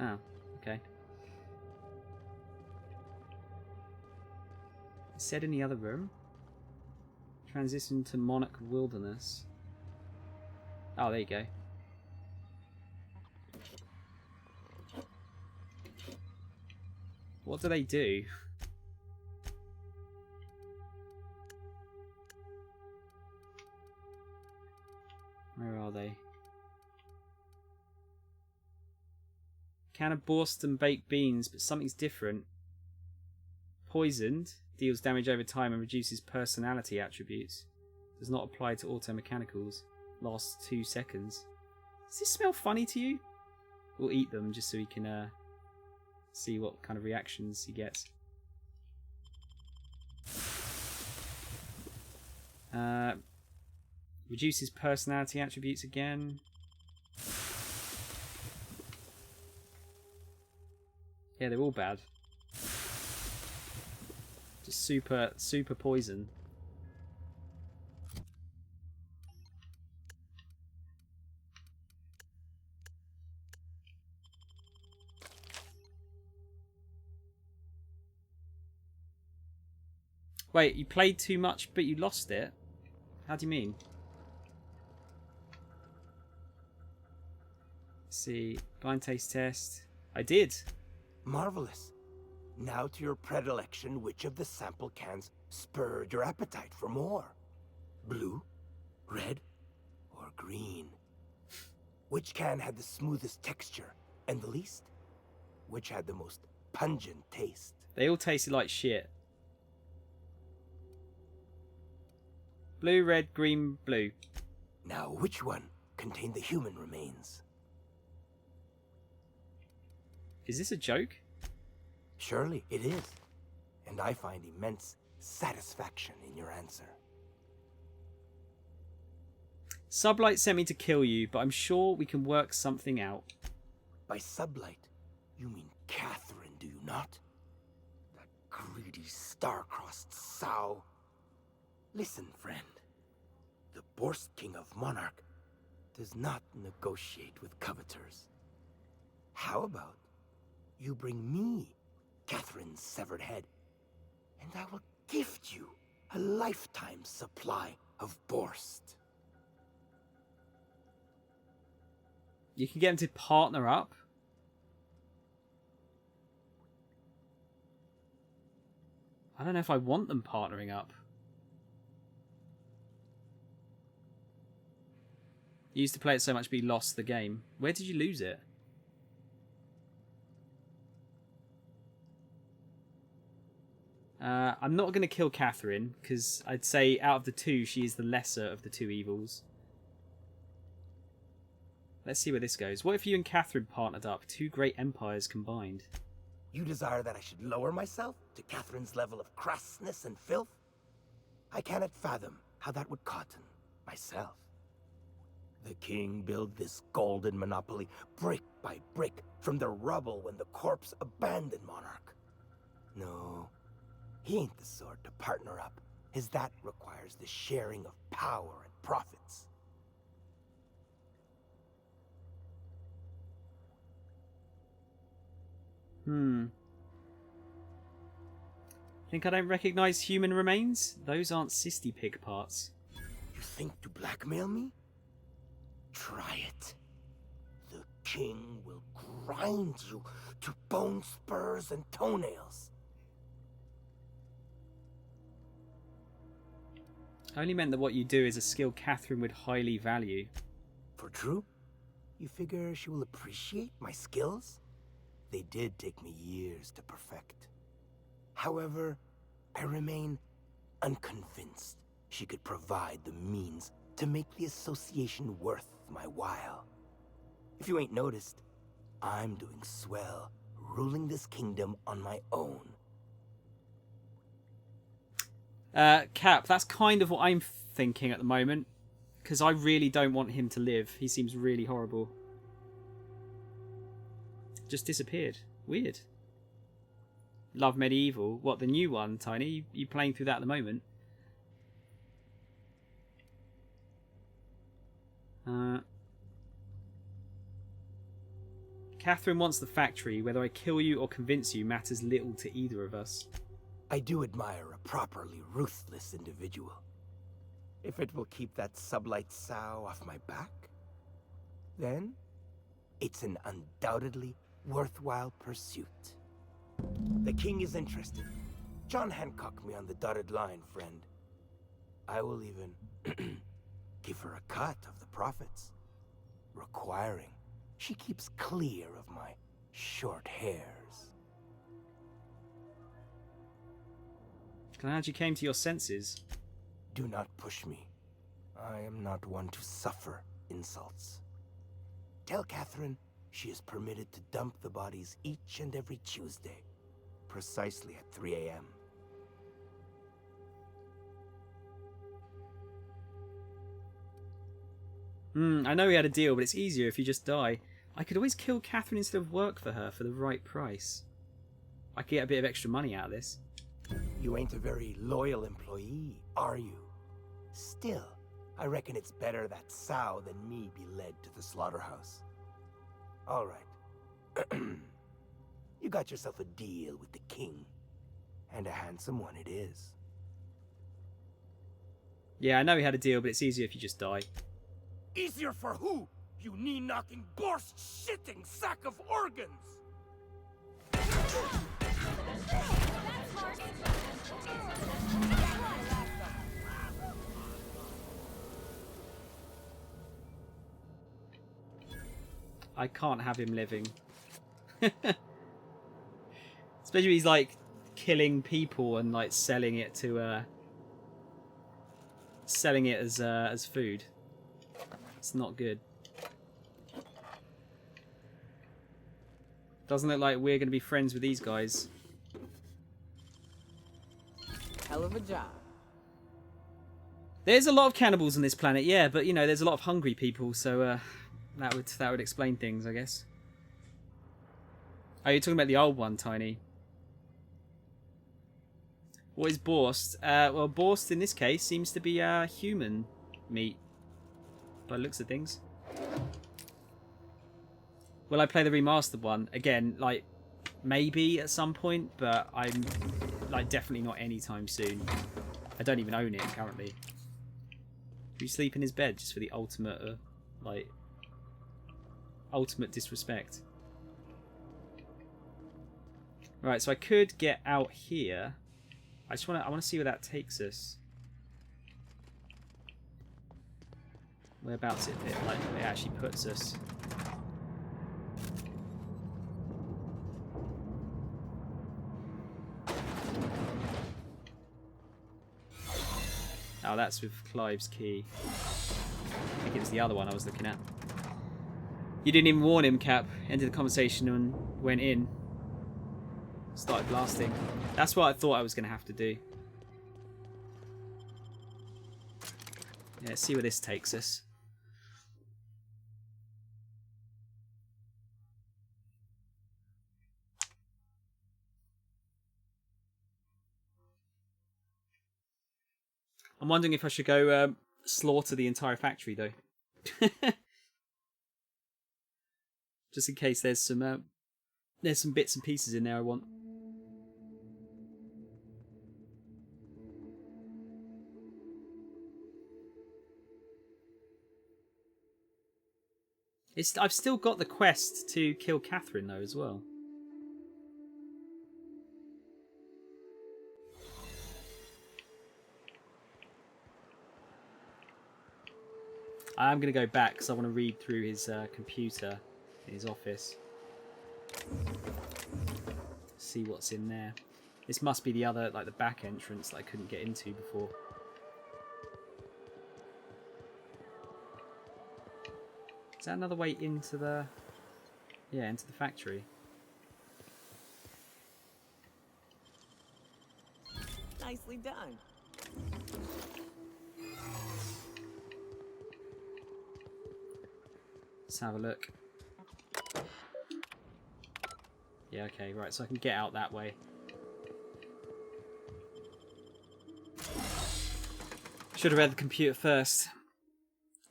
Oh, okay. It said in the other room. Transition to Monarch Wilderness. Oh, there you go. What do they do? Where are they? Can of Boston baked beans, but something's different. Poisoned deals damage over time and reduces personality attributes. Does not apply to auto mechanicals. Lasts 2 seconds. Does this smell funny to you? We'll eat them just so we can see what kind of reactions he gets. Reduces personality attributes again. Yeah, they're all bad. Just super poison. Wait, you played too much but you lost it? How do you mean? Let's see, blind taste test. I did. Marvelous. Now to your predilection, which of the sample cans spurred your appetite for more? Blue, red, or green? Which can had the smoothest texture and the least? Which had the most pungent taste? They all tasted like shit. Blue, red, green, blue. Now, which one contained the human remains? Is this a joke? Surely it is. And I find immense satisfaction in your answer. Sublight sent me to kill you, but I'm sure we can work something out. By sublight, you mean Catherine, do you not? That greedy, star-crossed sow. Listen, friend. The Borst King of Monarch does not negotiate with coveters. How about you bring me Catherine's severed head, and I will gift you a lifetime supply of Borst. You can get them to partner up. I don't know if I want them partnering up. You used to play it so much but you lost the game. Where did you lose it? I'm not going to kill Catherine, because I'd say out of the two, she is the lesser of the two evils. Let's see where this goes. What if you and Catherine partnered up? Two great empires combined. You desire that I should lower myself to Catherine's level of crassness and filth? I cannot fathom how that would cotton myself. The king built this golden monopoly brick by brick from the rubble when the corpse abandoned Monarch. No, he ain't the sort to partner up, as that requires the sharing of power and profits. Think I don't recognize human remains? Those aren't Sisty Pig parts. You think to blackmail me? Try it. The king will grind you to bone spurs and toenails. I only meant that what you do is a skill Catherine would highly value. For true? You figure she will appreciate my skills? They did take me years to perfect. However, I remain unconvinced she could provide the means to make the association worth my while. If you ain't noticed, I'm doing swell, ruling this kingdom on my own. Cap, that's kind of what I'm thinking at the moment. Because I really don't want him to live. He seems really horrible. Just disappeared. Weird. Love Medieval. What, the new one, Tiny? You playing through that at the moment? Catherine wants the factory. Whether I kill you or convince you matters little to either of us. I do admire a properly ruthless individual. If it will keep that sublight sow off my back, then it's an undoubtedly worthwhile pursuit. The king is interested. John Hancock me on the dotted line, friend. I will even give her a cut of the profits, requiring she keeps clear of my short hairs. Glad you came to your senses. Do not push me. I am not one to suffer insults. Tell Catherine she is permitted to dump the bodies each and every Tuesday, precisely at 3 a.m. I know we had a deal, but it's easier if you just die. I could always kill Catherine instead of work for her for the right price. I could get a bit of extra money out of this. You ain't a very loyal employee, are you? Still, I reckon it's better that sow than me be led to the slaughterhouse. All right. You got yourself a deal with the king. And a handsome one it is. Yeah, I know we had a deal, but it's easier if you just die. Easier for who? You knee-knocking, Borscht-shitting sack of organs! I can't have him living. Especially he's like killing people and like selling it to selling it as food. It's not good. Doesn't look like we're going to be friends with these guys. Hell of a job. There's a lot of cannibals on this planet, yeah, but you know, there's a lot of hungry people, so that would explain things, I guess. Oh, you're talking about the old one, Tiny. What is Borst? Well, Borst in this case seems to be human meat, by the looks of things. Will I play the remastered one? Again, like, maybe at some point, but I'm, like, definitely not anytime soon. I don't even own it currently. Do you sleep in his bed just for the ultimate, like, ultimate disrespect? Right, so I could get out here. I want to see where that takes us. Whereabouts it actually puts us. Oh, that's with Clive's key. I think it was the other one I was looking at. You didn't even warn him, Cap. Ended the conversation and went in. Started blasting. That's what I thought I was going to have to do. Yeah, let's see where this takes us. I'm wondering if I should go slaughter the entire factory, though. Just in case there's some bits and pieces in there I want. I've still got the quest to kill Catherine, though, as well. I am going to go back because I want to read through his computer in his office. See what's in there. This must be the other, like the back entrance that I couldn't get into before. Is that another way into the... Yeah, into the factory? Nicely done. Let's have a look. Yeah, okay, right, so I can get out that way. Should have read the computer first.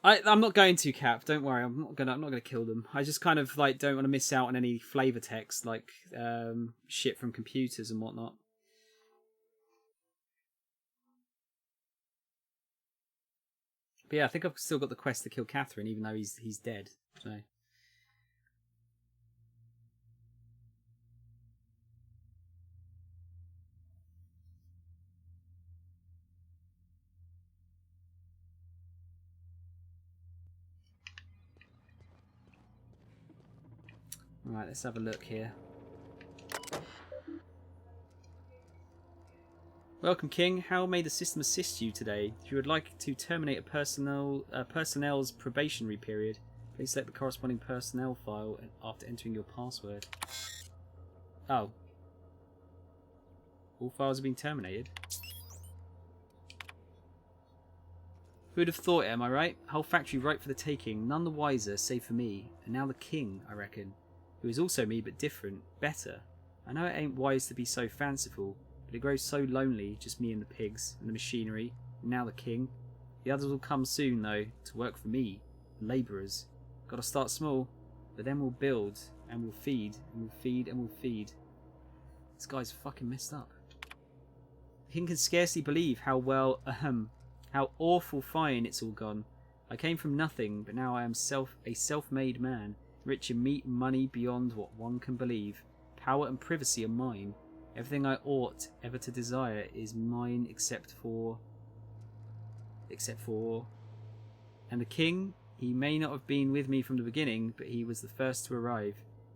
I'm not going to, Cap. Don't worry. I'm not gonna kill them. I just kind of like don't want to miss out on any flavor text, like shit from computers and whatnot. But yeah, I think I've still got the quest to kill Catherine, even though he's dead. So. Right, let's have a look here. Welcome, King. How may the system assist you today? If you would like to terminate a personnel's probationary period, please select the corresponding personnel file after entering your password. Oh. All files have been terminated. Who would have thought it, am I right? Whole factory ripe for the taking, none the wiser, save for me. And now the king, I reckon. Who is also me, but different, better. I know it ain't wise to be so fanciful, but it grows so lonely, just me and the pigs, and the machinery, and now the king. The others will come soon, though, to work for me, labourers. Gotta start small, but then we'll build, and we'll feed, and we'll feed, and we'll feed. This guy's fucking messed up. The king can scarcely believe how well, How awful fine it's all gone. I came from nothing, but now I am a self-made man, rich in meat and money beyond what one can believe. Power and privacy are mine. Everything I ought ever to desire is mine except for... And the king, he may not have been with me from the beginning, but he was the first to arrive.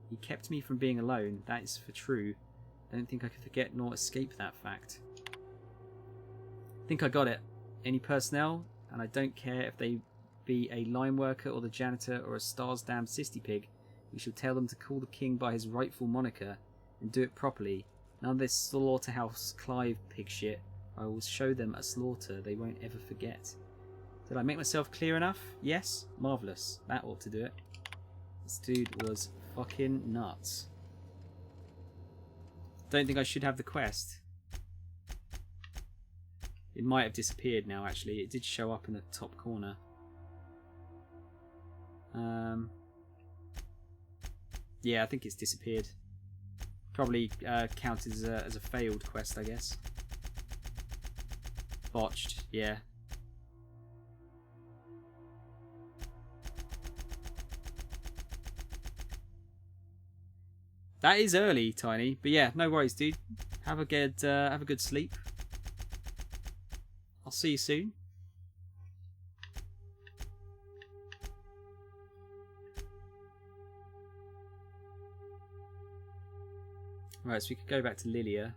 He kept me from being alone, that is for true. I don't think I can forget nor escape that fact. I think I got it. Any personnel, and I don't care if they be a line worker or the janitor or a stars damned cysty pig, we shall tell them to call the king by his rightful moniker and do it properly. None of this slaughterhouse Clive pig shit. I will show them a slaughter they won't ever forget. Did I make myself clear enough? Yes? Marvellous. That ought to do it. This dude was fucking nuts. Don't think I should have the quest. It might have disappeared now, actually. It did show up in the top corner. Yeah, I think it's disappeared. Probably counted as a failed quest, I guess. Botched, yeah. That is early, Tiny, but yeah, no worries, dude. Have a good sleep. I'll see you soon. Right, so we could go back to Lilia.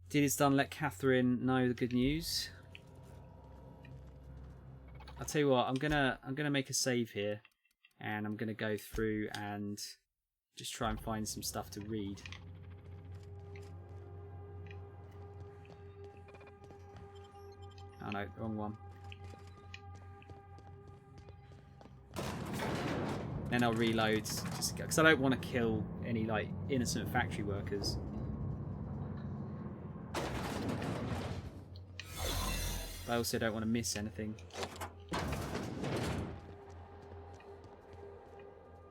Deal is done. Let Catherine know the good news. I'll tell you what. I'm gonna make a save here, and I'm gonna go through and just try and find some stuff to read. Oh no, wrong one. Then I'll reload, just because I don't want to kill any like innocent factory workers. But I also don't want to miss anything.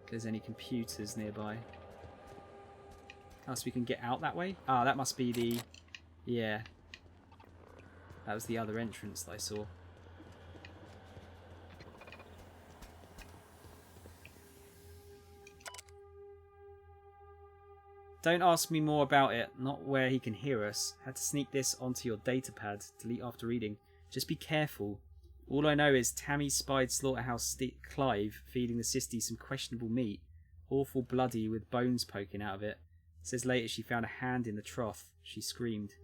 If there's any computers nearby. Oh, so we can get out that way? Ah, that must be the... Yeah. That was the other entrance that I saw. Don't ask me more about it, not where he can hear us. Had to sneak this onto your datapad, delete after reading. Just be careful. All I know is Tammy spied Slaughterhouse Clive feeding the Sisty some questionable meat. Awful bloody with bones poking out of it. Says later she found a hand in the trough. She screamed.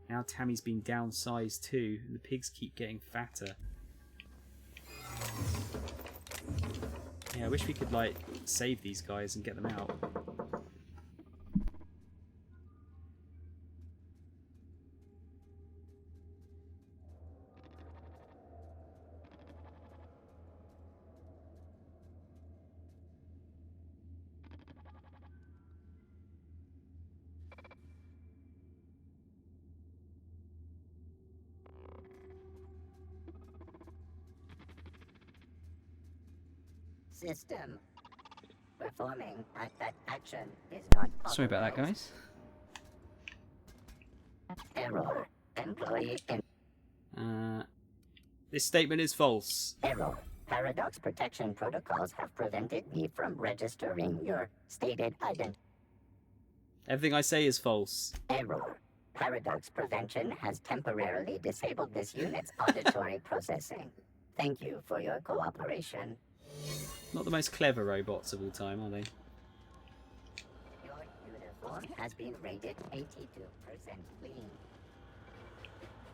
Now Tammy's been downsized too, and the pigs keep getting fatter. Yeah, I wish we could, like, save these guys and get them out. System. Performing that action is not possible. Sorry about that, guys. Error. Employee This statement is false. Error. Paradox protection protocols have prevented me from registering your stated identity. Everything I say is false. Error. Paradox prevention has temporarily disabled this unit's auditory processing. Thank you for your cooperation. Not the most clever robots of all time, are they? Your uniform has been rated 82% clean.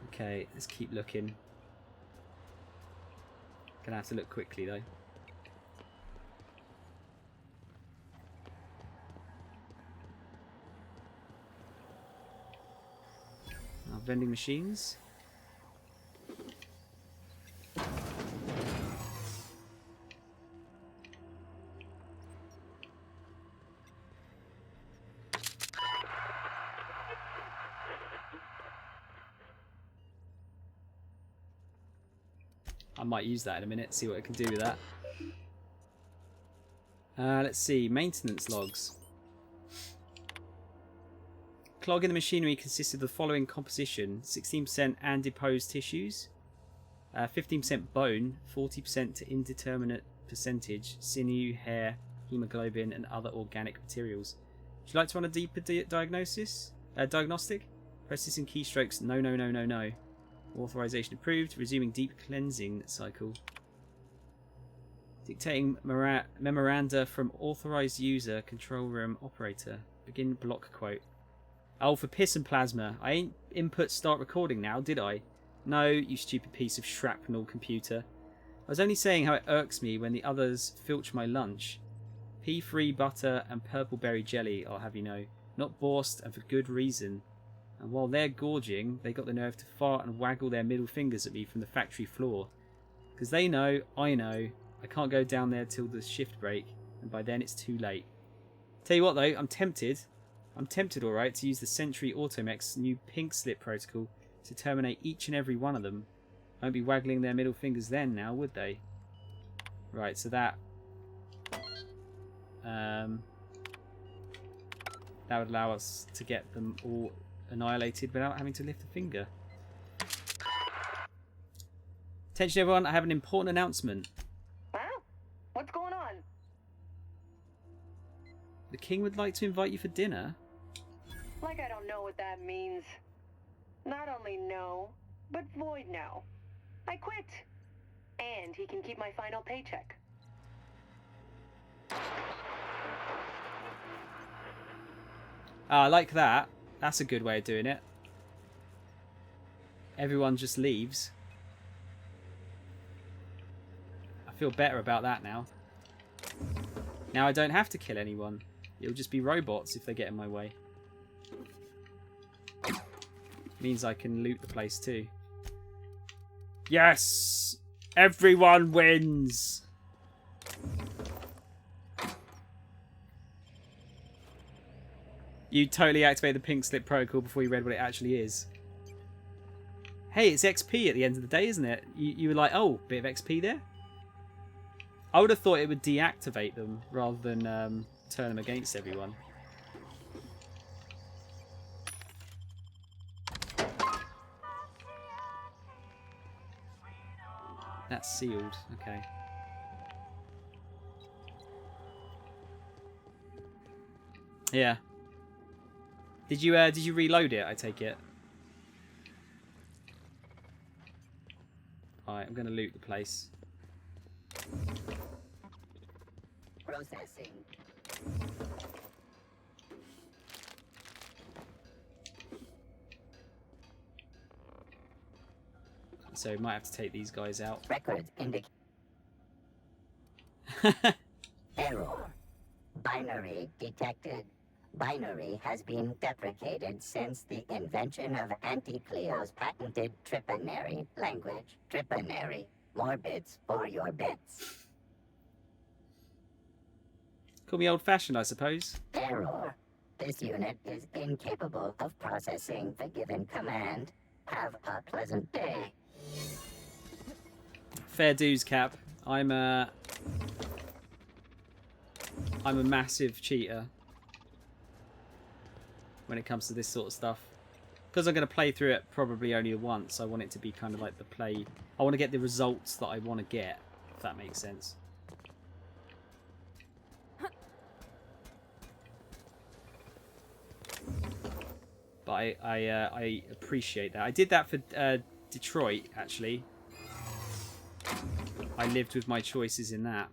Okay, let's keep looking. Gonna have to look quickly though. Vending machines. I might use that in a minute, see what I can do with that. Let's see, maintenance logs. clog in the machinery consists of the following composition: 16% adipose tissues, 15% bone, 40% to indeterminate percentage sinew, hair, hemoglobin, and other organic materials. Would you like to run a deeper diagnostic? Press this in keystrokes. No, no, no, no, no. Authorization approved. Resuming deep cleansing cycle. Dictating memoranda from authorized user, control room operator. Begin block quote. Oh, for piss and plasma. I ain't input start recording now, did I? No, you stupid piece of shrapnel computer. I was only saying how it irks me when the others filch my lunch. Pea-free butter and purple berry jelly, I'll have you know. Not Borst, and for good reason. And while they're gorging, they got the nerve to fart and waggle their middle fingers at me from the factory floor. Because they know, I can't go down there till the shift break, and by then it's too late. Tell you what though, I'm tempted alright, to use the Sentry Automech's new pink slip protocol to terminate each and every one of them. Won't be waggling their middle fingers then now, would they? Right, so that would allow us to get them all annihilated without having to lift a finger. Attention everyone, I have an important announcement. Huh? What's going on? The king would like to invite you for dinner. Like I don't know what that means. Not only no, but void no. I quit. And he can keep my final paycheck. I like that. That's a good way of doing it. Everyone just leaves. I feel better about that now. Now I don't have to kill anyone. It'll just be robots if they get in my way. Means I can loot the place too. Yes! Everyone wins! You totally activated the pink slip protocol before you read what it actually is. Hey, it's XP at the end of the day, isn't it? You were like, oh, bit of XP there? I would have thought it would deactivate them rather than turn them against everyone. That's sealed. Okay. Yeah. Did you reload it? I take it. Alright, I'm gonna loot the place. Processing. So might have to take these guys out. Records indicate error. Binary detected. Binary has been deprecated since the invention of Anti-Cleo's patented Tripanary language. Tripanary. More bits for your bits. Call me old-fashioned, I suppose. Error. This unit is incapable of processing the given command. Have a pleasant day. Fair dues, Cap. I'm a massive cheater when it comes to this sort of stuff. Because I'm going to play through it probably only once, I want it to be kind of like the play. I want to get the results that I want to get, if that makes sense. But I appreciate that. I did that for Detroit, actually. I lived with my choices in that.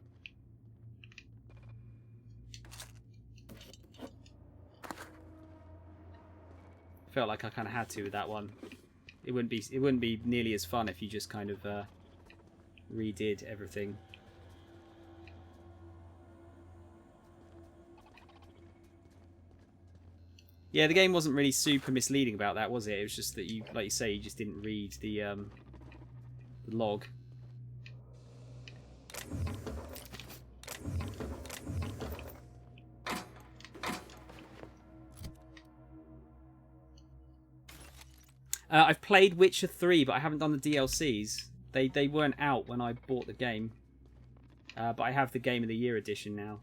Felt like I kind of had to with that one. It wouldn't be nearly as fun if you just kind of redid everything. Yeah, the game wasn't really super misleading about that, was it? It was just that you, like you say, you just didn't read the log. I've played Witcher 3, but I haven't done the DLCs. They weren't out when I bought the game. But I have the Game of the Year edition now.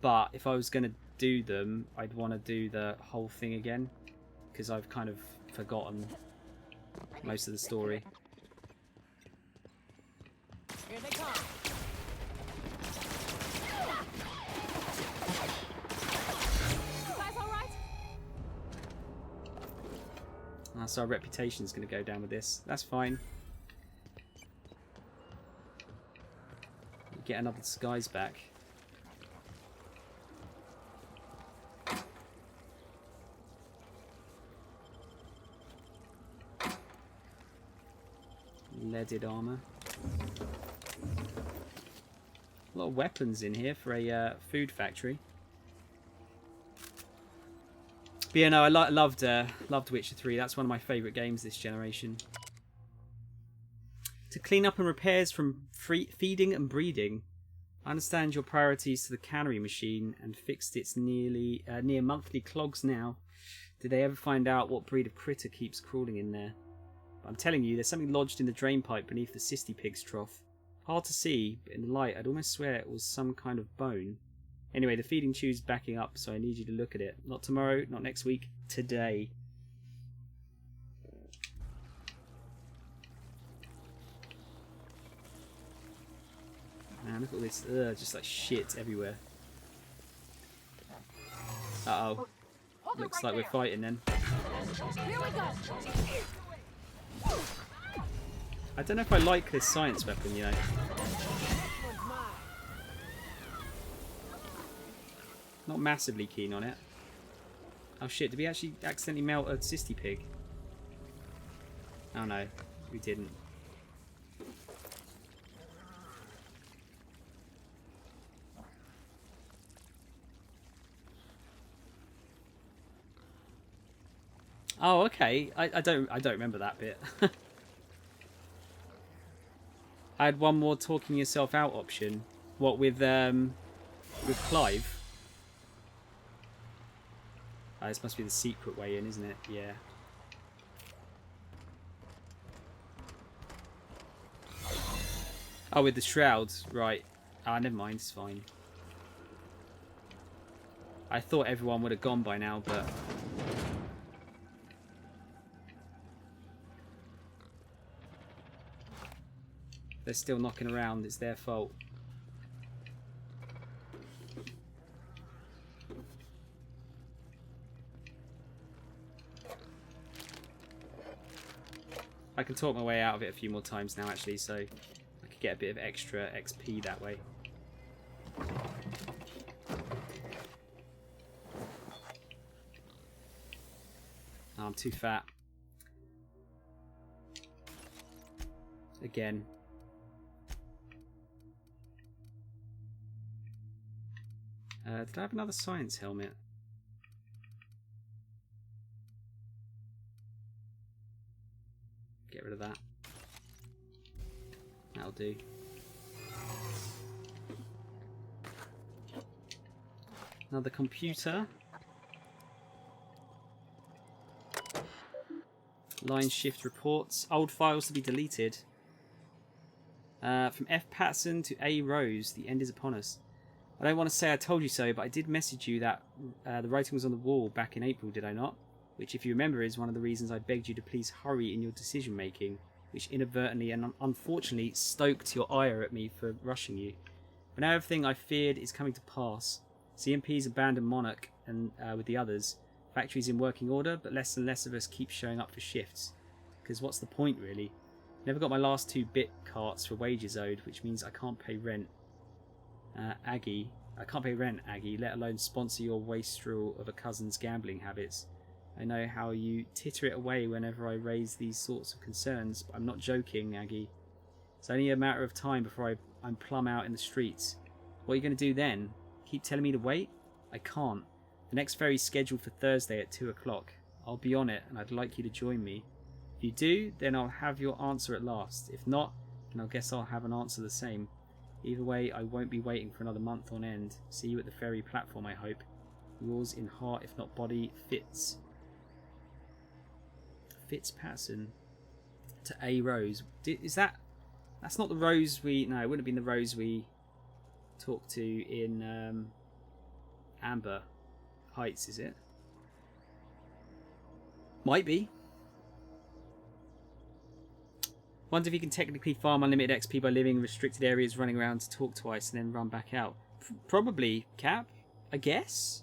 But if I was going to do them, I'd want to do the whole thing again, because I've kind of forgotten most of the story. Here they come. You guys all right? So our reputation's going to go down with this. That's fine. Get another disguise back. Leaded armor. A lot of weapons in here for a food factory. But yeah, no, I loved Witcher 3. That's one of my favourite games this generation. To clean up and repairs from feeding and breeding. I understand your priorities to the cannery machine and fixed its near monthly clogs now. Did they ever find out what breed of critter keeps crawling in there? I'm telling you, there's something lodged in the drain pipe beneath the cysty pig's trough. Hard to see, but in the light I'd almost swear it was some kind of bone. Anyway, the feeding tube's backing up, so I need you to look at it. Not tomorrow, not next week, today. Man, look at this. Ugh, just like shit everywhere. Uh-oh. Looks like we're fighting then. Here we go. I don't know if I like this science weapon, you know. Not massively keen on it. Oh shit, did we actually accidentally melt a cysty pig? Oh no, we didn't. Oh, okay. I don't remember that bit. I had one more talking yourself out option. What with Clive? Oh, this must be the secret way in, isn't it? Yeah. Oh, with the shrouds, right. Ah, never mind, it's fine. I thought everyone would have gone by now, but they're still knocking around. It's their fault. I can talk my way out of it a few more times now, actually, so I could get a bit of extra XP that way. Oh, I'm too fat. Again. Did I have another science helmet? Get rid of that. That'll do. Another computer. Line shift reports. Old files to be deleted. From F. Patterson to A. Rose, the end is upon us. I don't want to say I told you so, but I did message you that the writing was on the wall back in April, did I not? Which, if you remember, is one of the reasons I begged you to please hurry in your decision making, which inadvertently and unfortunately stoked your ire at me for rushing you. But now everything I feared is coming to pass. CMP's abandoned Monarch and with the others. Factory's in working order, but less and less of us keep showing up for shifts. Because what's the point, really? Never got my last 2 bit carts for wages owed, which means I can't pay rent. Aggie, I can't pay rent, Aggie, let alone sponsor your wastrel of a cousin's gambling habits. I know how you titter it away whenever I raise these sorts of concerns, but I'm not joking, Aggie. It's only a matter of time before I'm plumb out in the streets. What are you going to do then? Keep telling me to wait? I can't. The next ferry's scheduled for Thursday at 2 o'clock. I'll be on it, and I'd like you to join me. If you do, then I'll have your answer at last. If not, then I guess I'll have an answer the same. Either way, I won't be waiting for another month on end. See you at the ferry platform, I hope. Yours in heart, if not body, Fitz. Fitz Patterson to A. Rose. Is that... That's not the Rose we... No, it wouldn't have been the Rose we talked to in Amber. heights, is it? Might be. Wonder if you can technically farm unlimited XP by living in restricted areas, running around to talk twice, and then run back out. Probably, Cap, I guess.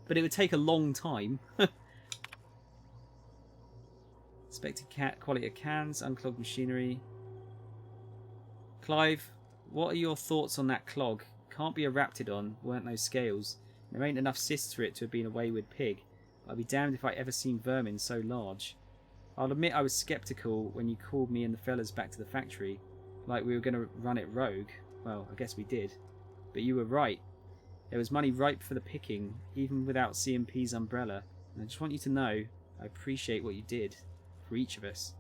But it would take a long time. Expected quality of cans, unclogged machinery. Clive, what are your thoughts on that clog? Can't be a Raptidon, weren't those scales. There ain't enough cysts for it to have been a wayward pig. I'd be damned if I ever seen vermin so large. I'll admit I was sceptical when you called me and the fellas back to the factory, like we were going to run it rogue. Well, I guess we did. But you were right. There was money ripe for the picking, even without CMP's umbrella. And I just want you to know, I appreciate what you did. For each of us.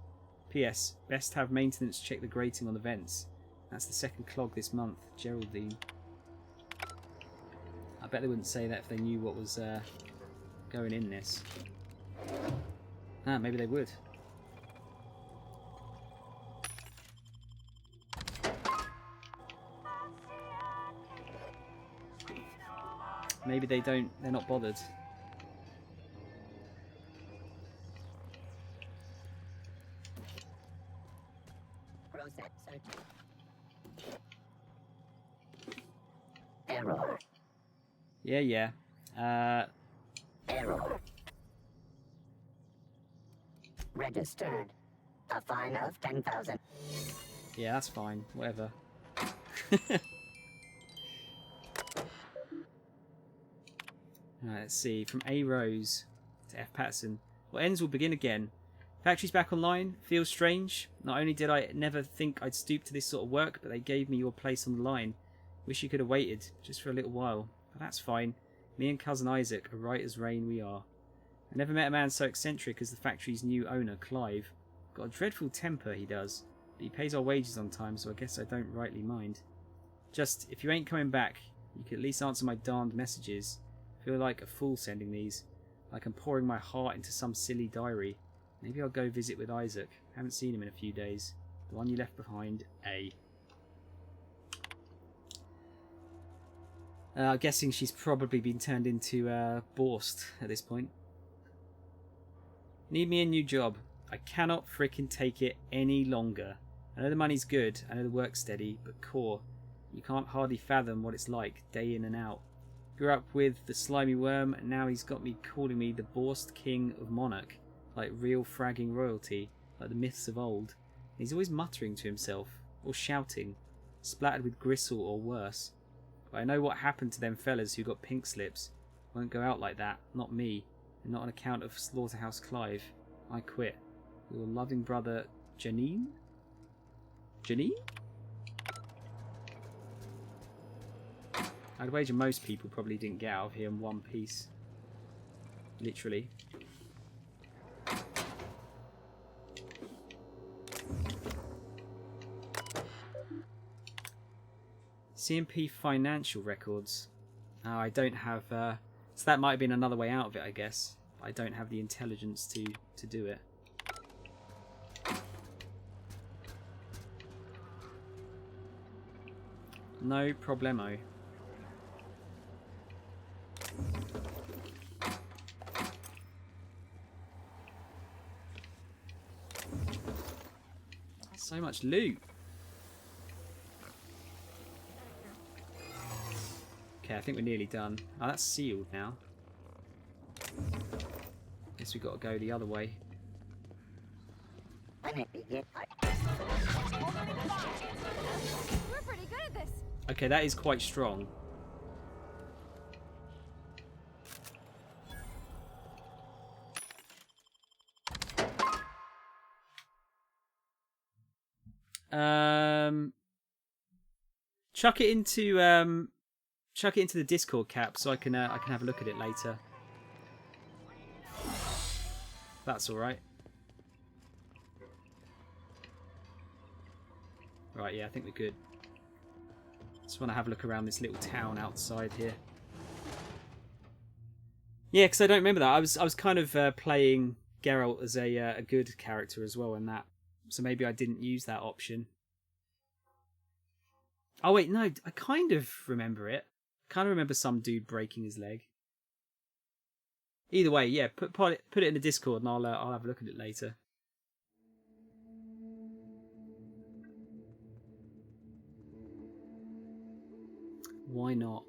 P.S. Best have maintenance check the grating on the vents. That's the second clog this month. Geraldine. I bet they wouldn't say that if they knew what was going in this. Ah, maybe they would. Maybe they don't, they're not bothered. Process searching. Error. Yeah. Error. Registered. A fine of 10,000. Yeah, that's fine. Whatever. Alright, let's see. From A. Rose to F. Patterson. What ends will begin again. Factory's back online. Feels strange. Not only did I never think I'd stoop to this sort of work, but they gave me your place on the line. Wish you could have waited, just for a little while. But that's fine. Me and cousin Isaac are right as rain we are. I never met a man so eccentric as the factory's new owner, Clive. Got a dreadful temper, he does. But he pays our wages on time, so I guess I don't rightly mind. Just, if you ain't coming back, you could at least answer my darned messages. I feel like a fool sending these. Like I'm pouring my heart into some silly diary. Maybe I'll go visit with Isaac. Haven't seen him in a few days. The one you left behind, A. I'm guessing she's probably been turned into Borst at this point. Need me a new job. I cannot frickin' take it any longer. I know the money's good, I know the work's steady, but core, you can't hardly fathom what it's like, day in and out. Grew up with the slimy worm, and now he's got me calling me the Borst King of Monarch, like real fragging royalty, like the myths of old. And he's always muttering to himself, or shouting, splattered with gristle or worse. But I know what happened to them fellas who got pink slips. Won't go out like that, not me, and not on account of Slaughterhouse Clive. I quit. Your loving brother, Janine? Janine? I'd wager most people probably didn't get out of here in one piece. Literally. CMP financial records. Oh, I don't have... so that might have been another way out of it, I guess. I don't have the intelligence to do it. No problemo. So much loot. Okay, I think we're nearly done. Oh, that's sealed now. Guess we've got to go the other way. We're pretty good at this. Okay, that is quite strong. Chuck it into the Discord, Cap, so I can have a look at it later. That's all right. Right, yeah, I think we're good. Just want to have a look around this little town outside here. Yeah, because I don't remember that. I was kind of playing Geralt as a good character as well in that. So maybe I didn't use that option. Oh wait, no, I kind of remember it. I kind of remember some dude breaking his leg. Either way, yeah, put it in the Discord and I'll have a look at it later. Why not?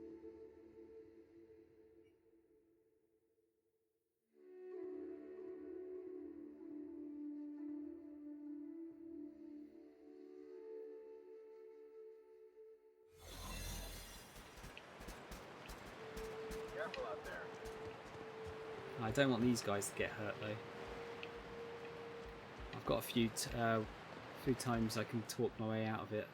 I don't want these guys to get hurt though. I've got a few times I can talk my way out of it.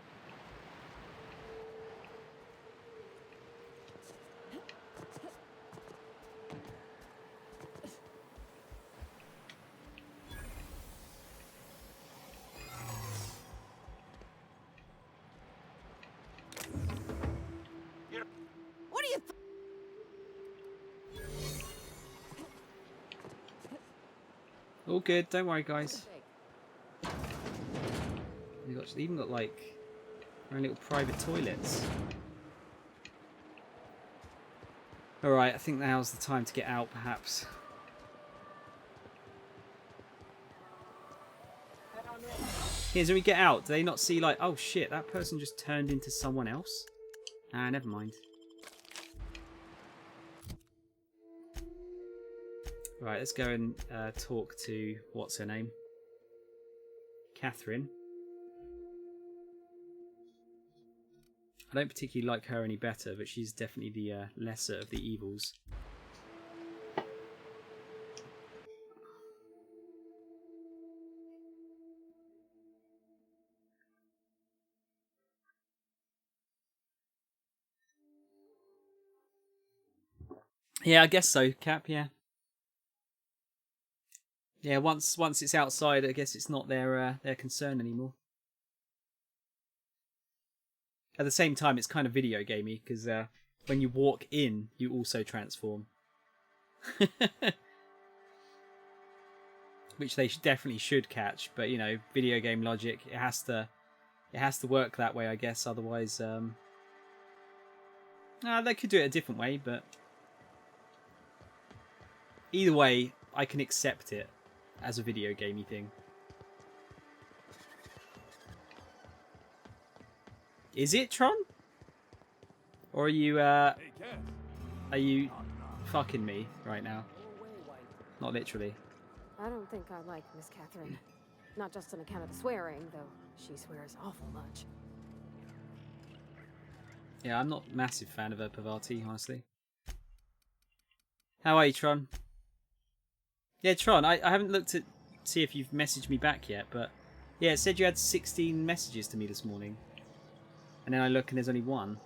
What do you All good, don't worry guys. They even got like their own little private toilets. Alright, I think now's the time to get out perhaps. Here's when we get out, do they not see like, oh shit, that person just turned into someone else? Ah, never mind. Right, let's go and talk to, what's her name? Catherine. I don't particularly like her any better, but she's definitely the lesser of the evils. Yeah, I guess so, Cap, yeah. Yeah, once it's outside, I guess it's not their concern anymore. At the same time, it's kind of video gamey because when you walk in, you also transform, which they definitely should catch. But you know, video game logic, it has to work that way, I guess. Otherwise, they could do it a different way. But either way, I can accept it as a video gamey thing. Is it, Tron? Or are you fucking me right now? Not literally. I don't think I like Miss Catherine. Not just on account of the swearing, though she swears awful much. Yeah, I'm not a massive fan of her, Pavati, honestly. How are you, Tron? Yeah, Tron, I haven't looked at see if you've messaged me back yet, but yeah, it said you had 16 messages to me this morning. And then I look and there's only one.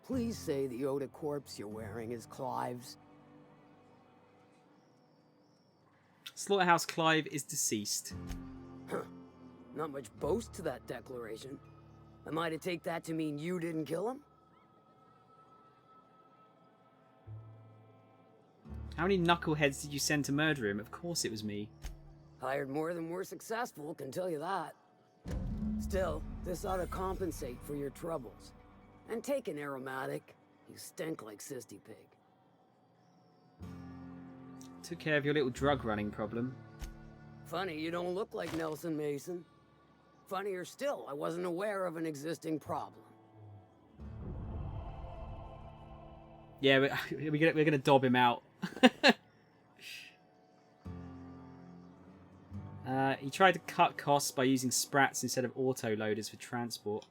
Please say the Yoda corpse you're wearing is Clive's. Slaughterhouse Clive is deceased. Huh. Not much boast to that declaration. Am I to take that to mean you didn't kill him? How many knuckleheads did you send to murder him? Of course it was me. Hired more than were successful, can tell you that. Still, this ought to compensate for your troubles. And take an aromatic. You stink like Sisty Pig. Took care of your little drug running problem. Funny you don't look like Nelson Mason. Funnier still, I wasn't aware of an existing problem. Yeah, we're gonna dob him out. He tried to cut costs by using sprats instead of autoloaders for transport.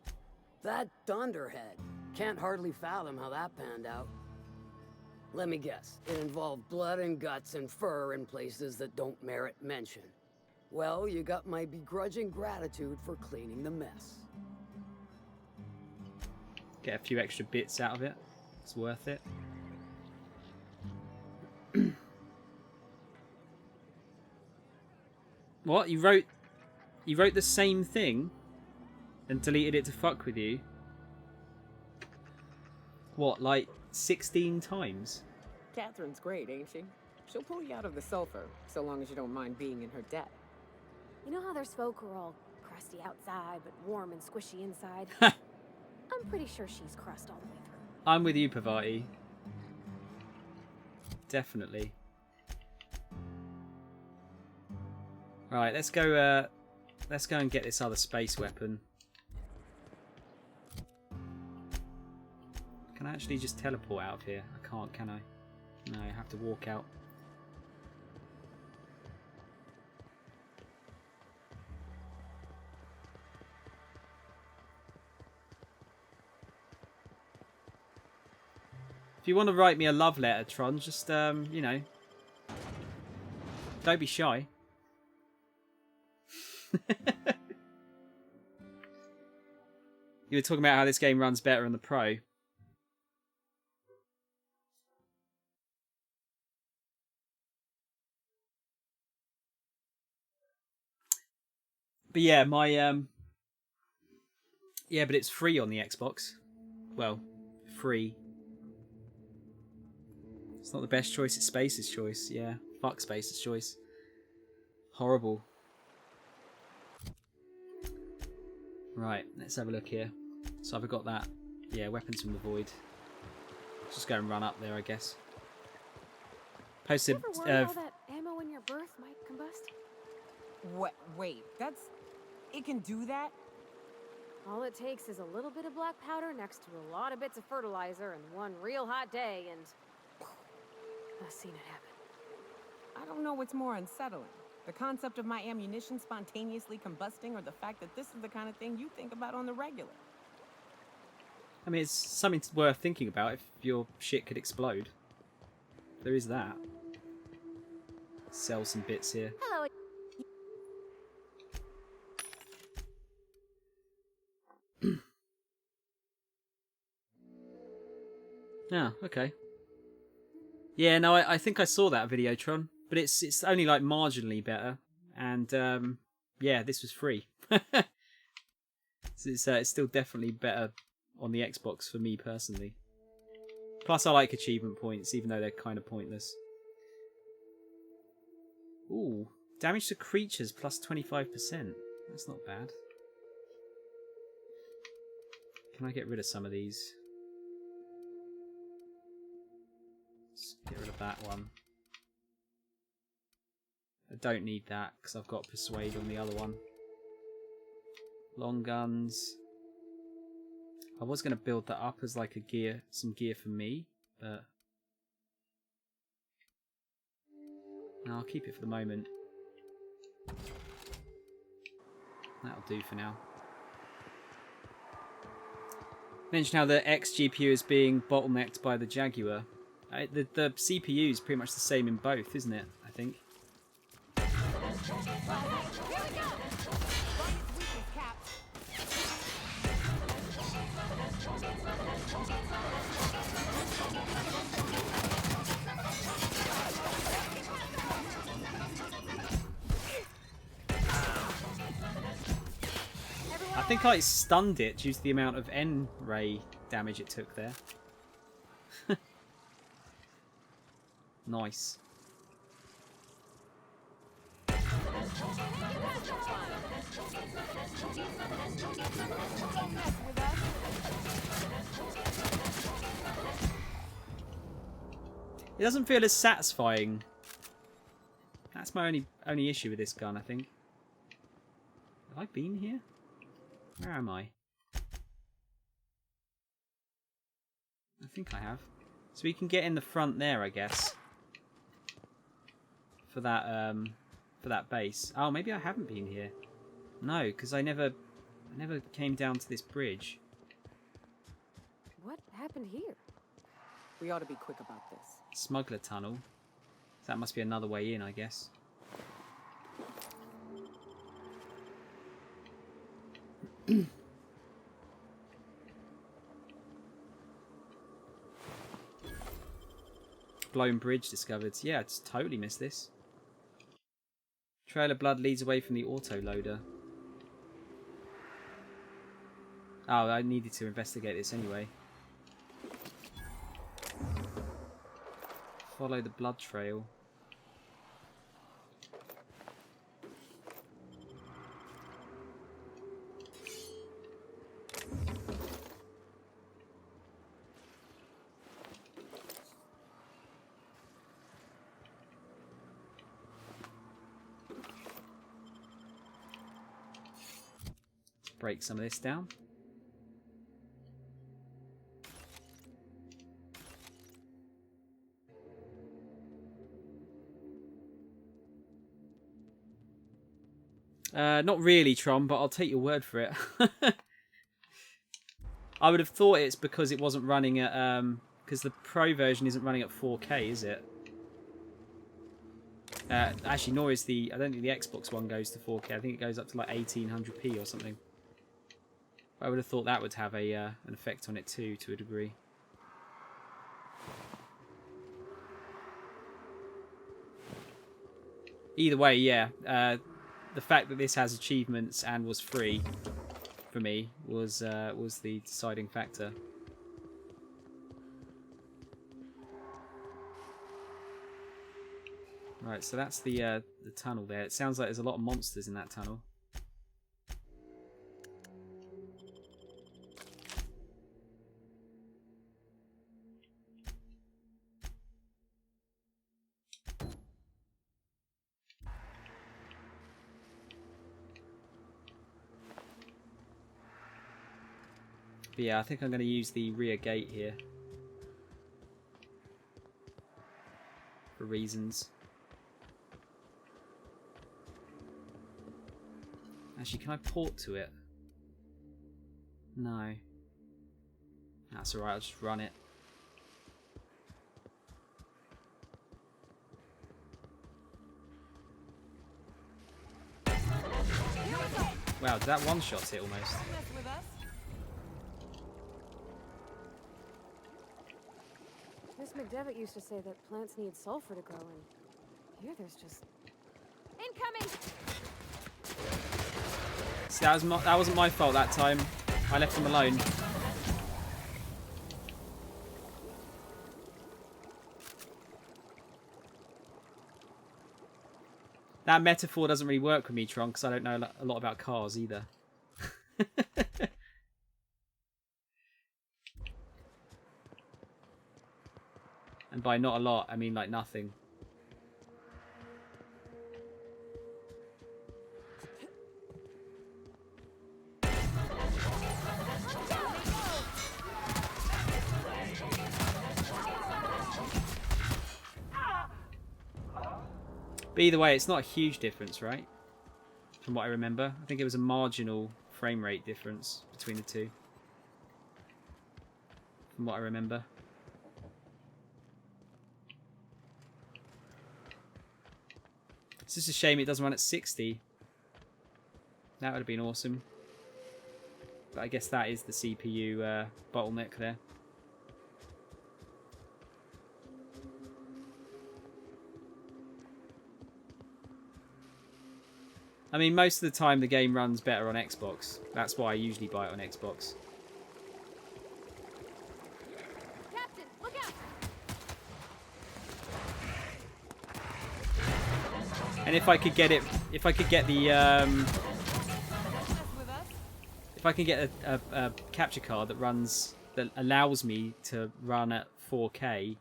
That dunderhead. Can't hardly fathom how that panned out. Let me guess. It involved blood and guts and fur in places that don't merit mention. Well, you got my begrudging gratitude for cleaning the mess. Get a few extra bits out of it. It's worth it. What? You wrote the same thing and deleted it to fuck with you? What, like 16 times? Catherine's great, ain't she? She'll pull you out of the sulfur, so long as you don't mind being in her debt. You know how there's folk who are all crusty outside, but warm and squishy inside? I'm pretty sure she's crust all the way through. I'm with you, Pavati. Definitely. Right, let's go. Let's go and get this other space weapon. Can I actually just teleport out of here? I can't, can I? No, I have to walk out. If you want to write me a love letter, Tron, just, you know, don't be shy. You were talking about how this game runs better on the Pro. But yeah, my yeah, but it's free on the Xbox. Well, free. It's not the best choice, it's Space's choice. Yeah, fuck Space's choice. Horrible. Right, let's have a look here. So I've got that. Yeah, weapons from the void. Just go and run up there, I guess. Posted. You ever worry all that ammo in your berth might combust? What? Wait, that's... It can do that? All it takes is a little bit of black powder next to a lot of bits of fertilizer and one real hot day, and I've seen it happen. I don't know what's more unsettling. The concept of my ammunition spontaneously combusting, or the fact that this is the kind of thing you think about on the regular. I mean, it's something worth thinking about if your shit could explode. There is that. Sell some bits here. Hello. Yeah, okay. Yeah, no, I think I saw that Videotron, but it's only like marginally better, and yeah, this was free. So it's still definitely better on the Xbox for me personally. Plus, I like achievement points, even though they're kind of pointless. Ooh, damage to creatures plus 25%. That's not bad. Can I get rid of some of these? Let's get rid of that one. I don't need that because I've got Persuade on the other one. Long guns. I was going to build that up as like a gear, some gear for me, but no, I'll keep it for the moment. That'll do for now. Mention how the X GPU is being bottlenecked by the Jaguar. The CPU is pretty much the same in both, isn't it? I think. I think I stunned it due to the amount of N-ray damage it took there. Nice. It doesn't feel as satisfying. That's my only issue with this gun, I think. Have I been here? Where am I? I think I have. So we can get in the front there, I guess. For that base. Oh, maybe I haven't been here. No, because I never came down to this bridge. What happened here? We ought to be quick about this. Smuggler tunnel. That must be another way in, I guess. Blown bridge discovered. Yeah, I just totally missed this. Trail of blood leads away from the autoloader. Oh, I needed to investigate this anyway. Follow the blood trail. break some of this down. Not really, Tron, but I'll take your word for it. I would have thought it's because it wasn't running at because the Pro version isn't running at 4K, is it? Actually, nor is the... I don't think the Xbox one goes to 4K. I think it goes up to like 1800p or something. I would have thought that would have a an effect on it too, to a degree. Either way, yeah. The fact that this has achievements and was free for me was the deciding factor. Right, so that's the tunnel there. It sounds like there's a lot of monsters in that tunnel. But yeah, I think I'm going to use the rear gate here. For reasons. Actually, can I port to it? No. That's alright, I'll just run it. Wow, did that one-shot it almost? Miss McDevitt used to say that plants need sulfur to grow, and here there's just... Incoming! See, that wasn't my fault that time. I left him alone. That metaphor doesn't really work with me, Tron, because I don't know a lot about cars either. And by not a lot, I mean like nothing. But either way, it's not a huge difference, right? From what I remember. I think it was a marginal frame rate difference between the two. From what I remember. It's just a shame it doesn't run at 60. That would have been awesome. But I guess that is the CPU bottleneck there. I mean, most of the time the game runs better on Xbox. That's why I usually buy it on Xbox. Captain, look out! And if I could get it, if I could get the, if I can get a capture card that runs, that allows me to run at 4K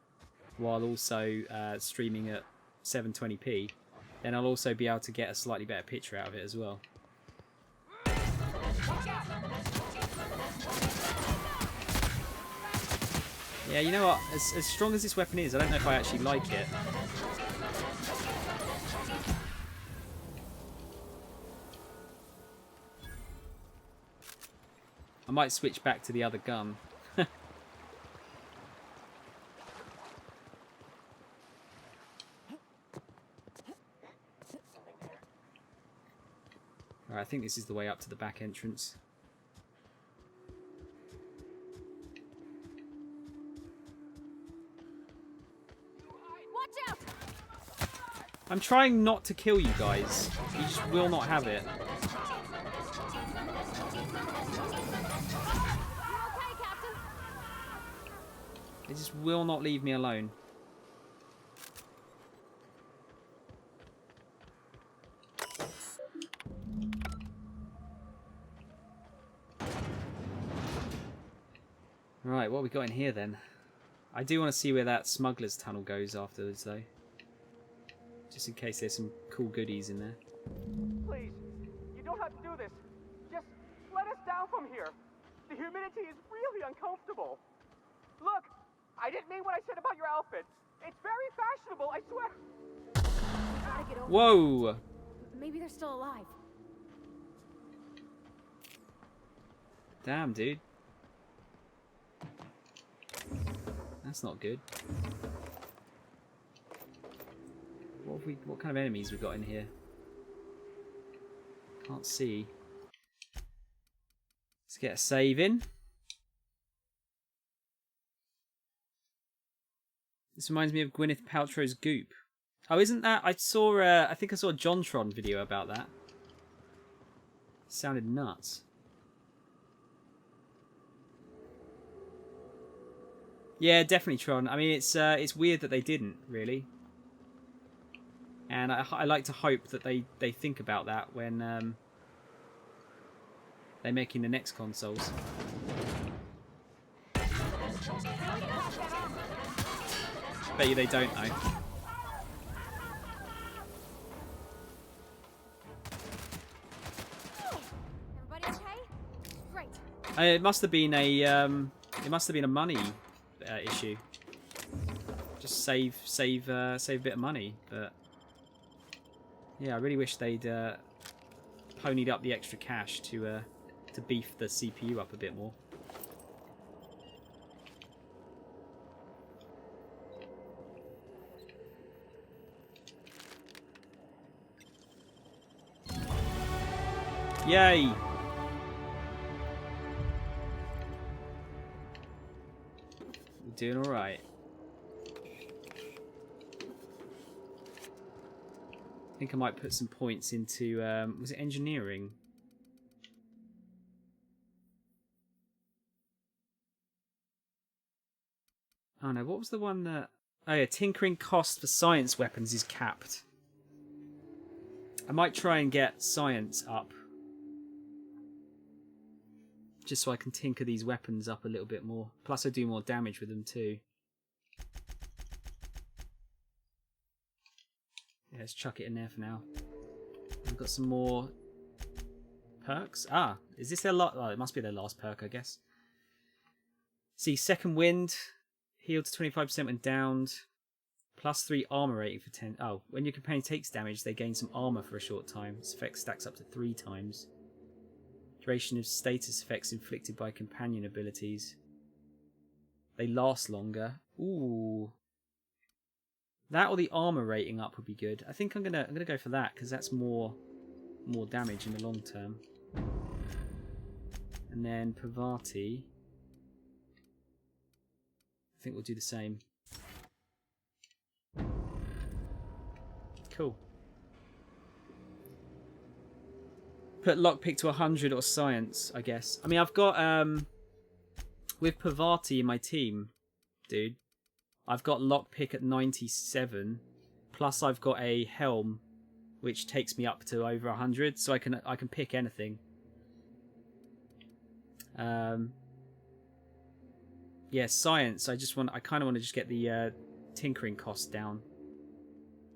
while also streaming at 720p, then I'll also be able to get a slightly better picture out of it as well. Yeah, you know what? As strong as this weapon is, I don't know if I actually like it. I might switch back to the other gun. Alright, I think this is the way up to the back entrance. Watch out! I'm trying not to kill you guys. You just will not have it. Okay, Captain? They just will not leave me alone. Right, what have we got in here then? I do want to see where that smuggler's tunnel goes afterwards though. Just in case there's some cool goodies in there. Please, you don't have to do this. Just let us wrong here. The humidity is really uncomfortable. Look, I didn't mean what I said about your outfit. It's very fashionable, I swear. We gotta get over Whoa! there. Maybe they're still alive. Damn, dude. That's not good. What kind of enemies we got in here? Can't see. Let's get a save in. This reminds me of Gwyneth Paltrow's Goop. Oh, isn't that? I saw. I think I saw a JonTron video about that. Sounded nuts. Yeah, definitely Tron. I mean, it's weird that they didn't really, and I like to hope that they think about that when they're making the next consoles. Bet you they don't though. Everybody okay? Great. It must have been a money issue. Just save a bit of money, but yeah, I really wish they'd ponied up the extra cash to beef the CPU up a bit more. Yay! We're doing all right. I think I might put some points into was it engineering? Oh no, what was the one that... Oh yeah, tinkering cost for science weapons is capped. I might try and get science up. Just so I can tinker these weapons up a little bit more. Plus I do more damage with them too. Yeah, let's chuck it in there for now. I've got some more perks. Ah, is this their last... Oh, it must be their last perk, I guess. See, second wind. Healed to 25% when downed. Plus 3 armor rating for 10. Oh, when your companion takes damage, they gain some armor for a short time. This effect stacks up to 3 times. Duration of status effects inflicted by companion abilities. They last longer. Ooh. That or the armor rating up would be good. I think I'm gonna go for that because that's more damage in the long term. And then Pavati. I think we'll do the same. Cool. Put lockpick to 100 or science, I guess. I mean, I've got with Pavati in my team, dude. I've got lockpick at 97, plus I've got a helm, which takes me up to over 100, so I can pick anything. Yeah, science. I kind of want to just get the tinkering cost down,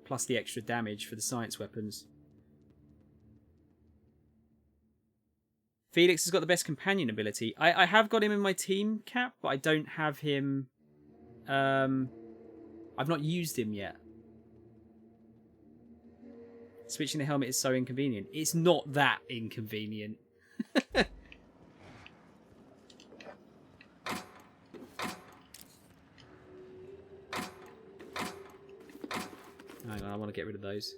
plus the extra damage for the science weapons. Felix has got the best companion ability. I have got him in my team, Cap, but I don't have him. I've not used him yet. Switching the helmet is so inconvenient. It's not that inconvenient. Hang on, I want to get rid of those.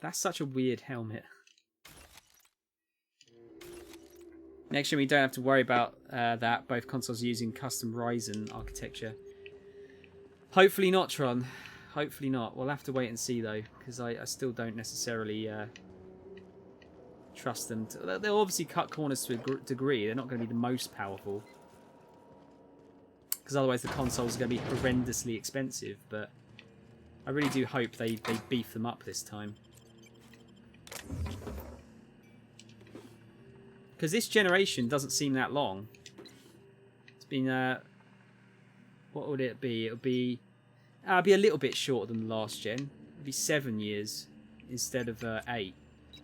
That's such a weird helmet. Next year we don't have to worry about that. Both consoles are using custom Ryzen architecture. Hopefully not, Tron. Hopefully not. We'll have to wait and see though, because I still don't necessarily trust them. They'll obviously cut corners to a degree. They're not going to be the most powerful, because otherwise the consoles are going to be horrendously expensive. But I really do hope they beef them up this time. Because this generation doesn't seem that long. It's been, what would it be? It'll be a little bit shorter than the last gen. It'll be 7 years instead of 8.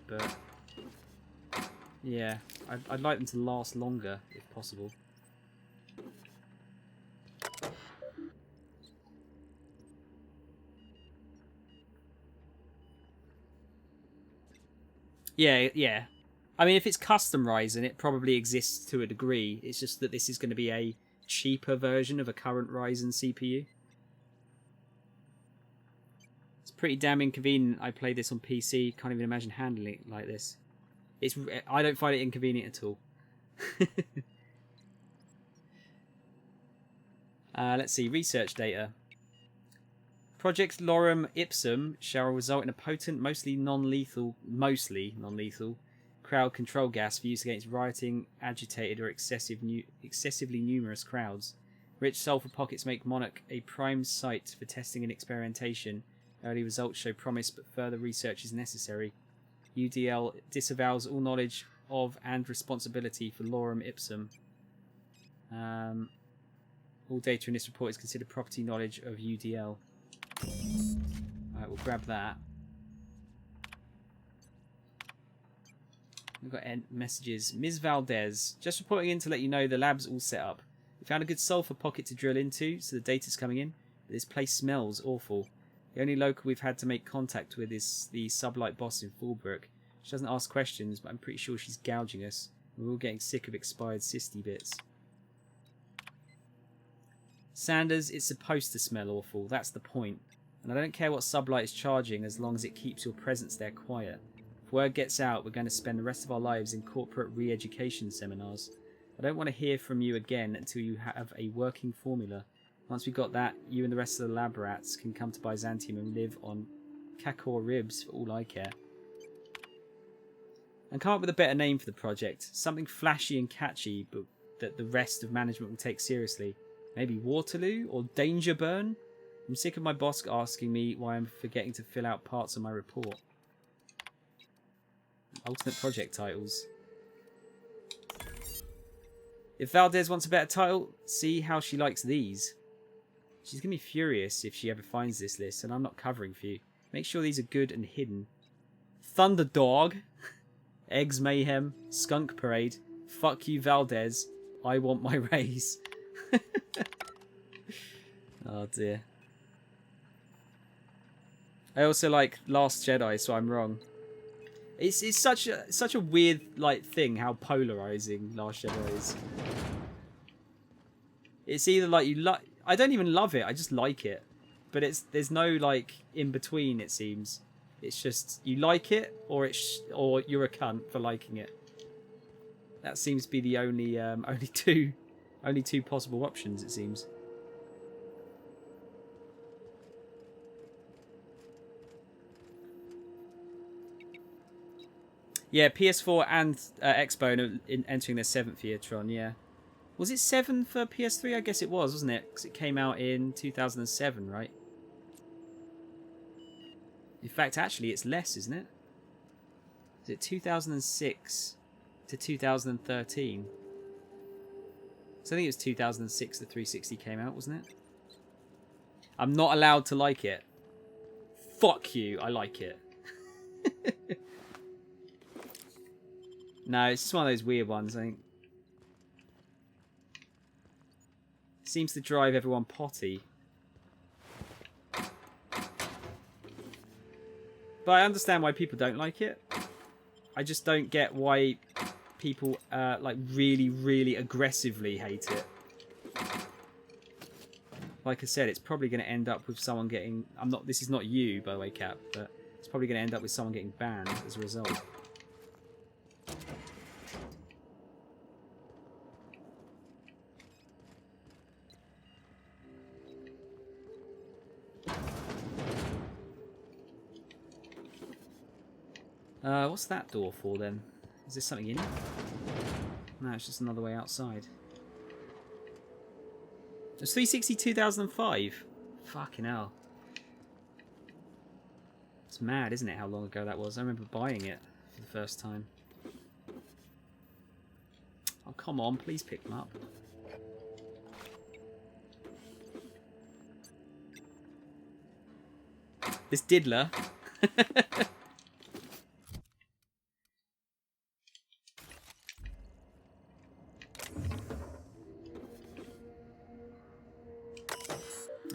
But Yeah, I'd like them to last longer, if possible. Yeah, yeah. I mean, if it's custom Ryzen, it probably exists to a degree. It's just that this is going to be a cheaper version of a current Ryzen CPU. It's pretty damn inconvenient. I play this on PC. Can't even imagine handling it like this. I don't find it inconvenient at all. Let's see. Research data. Project Lorem Ipsum shall result in a potent, mostly non-lethal crowd control gas for use against rioting, agitated, or excessively numerous crowds. Rich sulfur pockets make Monarch a prime site for testing and experimentation. Early results show promise, but further research is necessary. UDL disavows all knowledge of and responsibility for Lorem Ipsum. All data in this report is considered property knowledge of UDL. Alright, we'll grab that. We've got messages. Ms. Valdez, just reporting in to let you know the lab's all set up. We found a good sulfur pocket to drill into, so the data's coming in. But this place smells awful. The only local we've had to make contact with is the sublight boss in Fallbrook. She doesn't ask questions, but I'm pretty sure she's gouging us. We're all getting sick of expired cysty bits. Sanders, it's supposed to smell awful. That's the point. And I don't care what sublight is charging as long as it keeps your presence there quiet. If word gets out, we're going to spend the rest of our lives in corporate re-education seminars. I don't want to hear from you again until you have a working formula. Once we've got that, you and the rest of the lab rats can come to Byzantium and live on Kakor ribs for all I care. And come up with a better name for the project. Something flashy and catchy, but that the rest of management will take seriously. Maybe Waterloo or Danger Burn? I'm sick of my boss asking me why I'm forgetting to fill out parts of my report. Ultimate project titles. If Valdez wants a better title, see how she likes these. She's going to be furious if she ever finds this list, and I'm not covering for you. Make sure these are good and hidden. Thunderdog. Eggs Mayhem. Skunk Parade. Fuck you, Valdez. I want my raise. Oh dear. I also like Last Jedi, so I'm wrong. It's such a weird thing how polarizing Last Jedi is. It's either like I don't even love it, I just like it. But there's no in between, it seems. It's just you like it or you're a cunt for liking it. That seems to be the only two possible options, it seems. Yeah, PS4 and Xbone are entering their 7th year, Tron, yeah. Was it 7 for PS3? I guess it was, wasn't it? Because it came out in 2007, right? In fact, actually, it's less, isn't it? Is it 2006 to 2013? So I think it was 2006 the 360 came out, wasn't it? I'm not allowed to like it. Fuck you, I like it. No, it's just one of those weird ones, I think. Seems to drive everyone potty. But I understand why people don't like it. I just don't get why people really, really aggressively hate it. Like I said, it's probably going to end up with someone getting... This is not you, by the way, Cap, but it's probably going to end up with someone getting banned as a result. What's that door for then? Is there something in it? No, it's just another way outside. It was 360 2005. Fucking hell. It's mad, isn't it, how long ago that was? I remember buying it for the first time. Oh, come on, please pick them up. This diddler.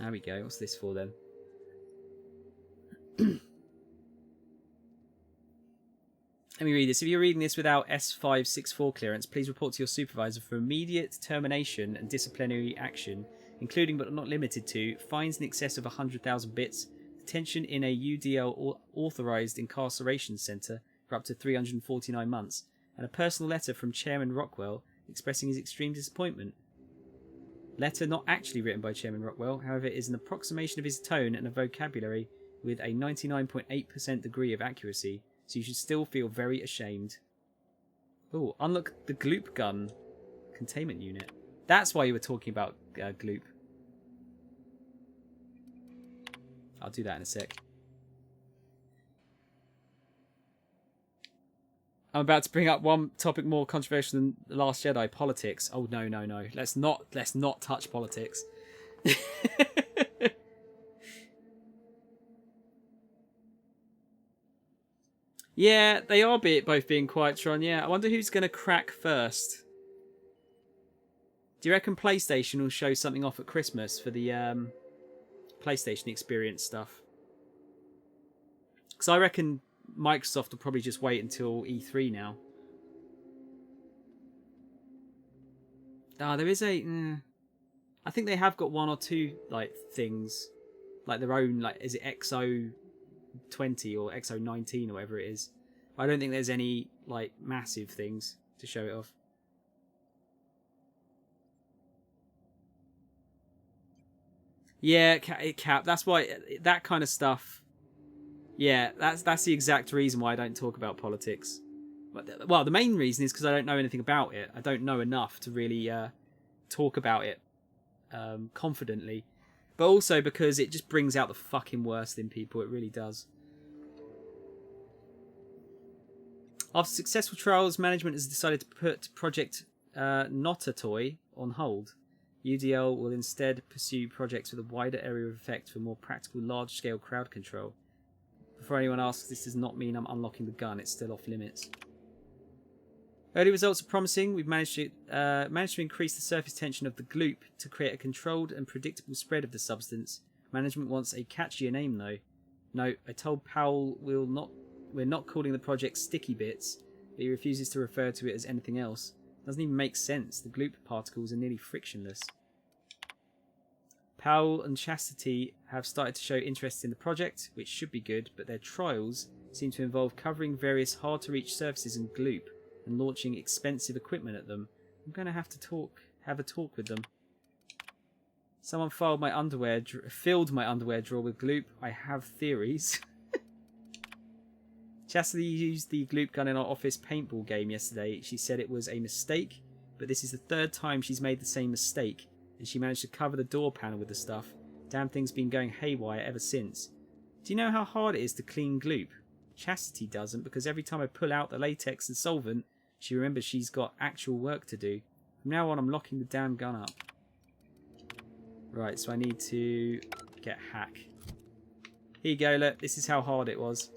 There we go. What's this for then? Let me read this. If you're reading this without S564 clearance, please report to your supervisor for immediate termination and disciplinary action, including but not limited to fines in excess of 100,000 bits, detention in a UDL authorized incarceration center for up to 349 months, and a personal letter from Chairman Rockwell expressing his extreme disappointment. Letter not actually written by Chairman Rockwell, however, is an approximation of his tone and a vocabulary with a 99.8% degree of accuracy, so you should still feel very ashamed. Oh, unlock the Gloop gun containment unit. That's why you were talking about Gloop. I'll do that in a sec. I'm about to bring up one topic more controversial than The Last Jedi, politics. Oh no, no, no. Let's not touch politics. Yeah, they are both being quiet, Tron. Yeah, I wonder who's going to crack first. Do you reckon PlayStation will show something off at Christmas for the PlayStation Experience stuff? Because I reckon Microsoft will probably just wait until E3 now. There is a... I think they have got one or two like things. Like their own, like, is it XO20 or XO19 or whatever it is. I don't think there's any like massive things to show it off. Yeah, Cap. That's why that kind of stuff. Yeah, that's the exact reason why I don't talk about politics. Well, the main reason is because I don't know anything about it. I don't know enough to really talk about it confidently. But also because it just brings out the fucking worst in people. It really does. After successful trials, management has decided to put Project Not a Toy on hold. UDL will instead pursue projects with a wider area of effect for more practical large-scale crowd control. Before anyone asks, this does not mean I'm unlocking the gun. It's still off limits. Early results are promising. We've managed to increase the surface tension of the gloop to create a controlled and predictable spread of the substance. Management wants a catchier name, though. No, I told Powell we're not calling the project Sticky Bits, but he refuses to refer to it as anything else. Doesn't even make sense. The gloop particles are nearly frictionless. Powell and Chastity have started to show interest in the project, which should be good, but their trials seem to involve covering various hard-to-reach surfaces in gloop and launching expensive equipment at them. I'm going to have a talk with them. Someone filled my underwear drawer with gloop. I have theories. Chastity used the gloop gun in our office paintball game yesterday. She said it was a mistake, but this is the third time she's made the same mistake, and she managed to cover the door panel with the stuff. Damn thing's been going haywire ever since. Do you know how hard it is to clean gloop? Chastity doesn't, because every time I pull out the latex and solvent, she remembers she's got actual work to do. From now on, I'm locking the damn gun up. Right, so I need to get hack. Here you go, look. This is how hard it was.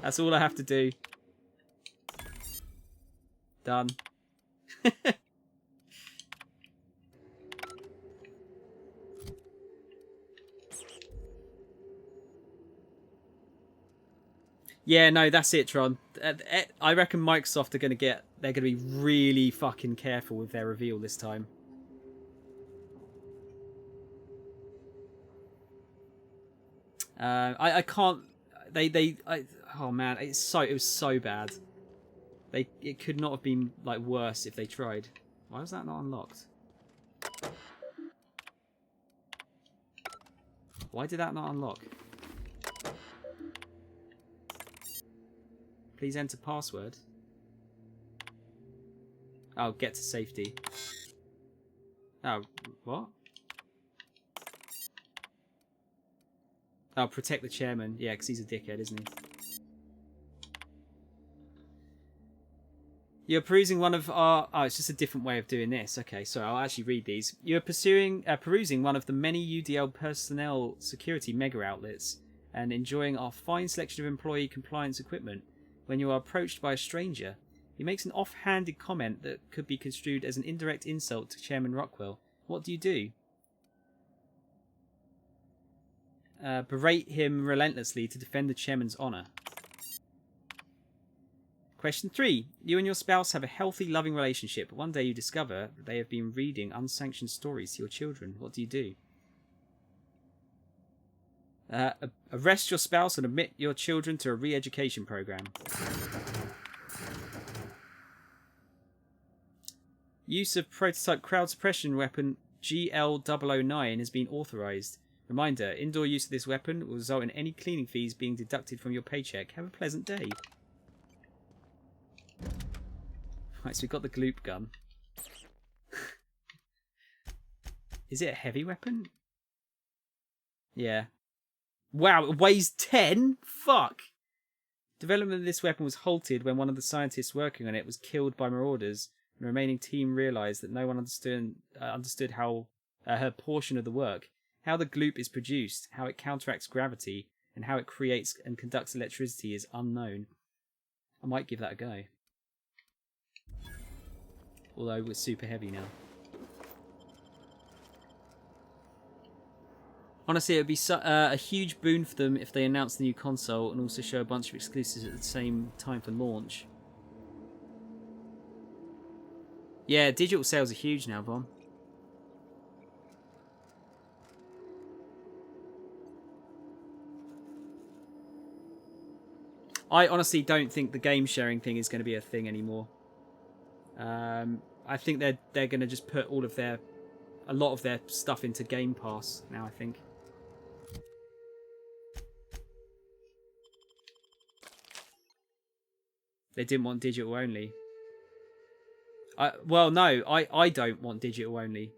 That's all I have to do. Done. Yeah, no, that's it, Tron. I reckon Microsoft are they're going to be really fucking careful with their reveal this time. I can't. Oh man, it was so bad. It could not have been like worse if they tried. Why was that not unlocked? Why did that not unlock? Please enter password. Oh, get to safety. Oh, what? Oh, protect the chairman. Yeah, because he's a dickhead, isn't he? You're perusing one of our... Oh, it's just a different way of doing this. Okay, so I'll actually read these. You're perusing one of the many UDL personnel security mega outlets and enjoying our fine selection of employee compliance equipment when you are approached by a stranger. He makes an off-handed comment that could be construed as an indirect insult to Chairman Rockwell. What do you do? Berate him relentlessly to defend the chairman's honour. Question 3. You and your spouse have a healthy, loving relationship, but one day you discover that they have been reading unsanctioned stories to your children. What do you do? Arrest your spouse and admit your children to a re-education program. Use of prototype crowd suppression weapon GL009 has been authorised. Reminder, indoor use of this weapon will result in any cleaning fees being deducted from your paycheck. Have a pleasant day. Right, so we've got the gloop gun. Is it a heavy weapon? Yeah. Wow, it weighs 10? Fuck! Development of this weapon was halted when one of the scientists working on it was killed by marauders, and the remaining team realised that no one understood how her portion of the work, how the gloop is produced, how it counteracts gravity, and how it creates and conducts electricity is unknown. I might give that a go. Although we're super heavy now. Honestly, it would be a huge boon for them if they announced the new console and also show a bunch of exclusives at the same time for launch. Yeah, digital sales are huge now, Von. I honestly don't think the game sharing thing is going to be a thing anymore. I think they're going to just put a lot of their stuff into Game Pass now, I think. They didn't want digital only. Well, no, I don't want digital only.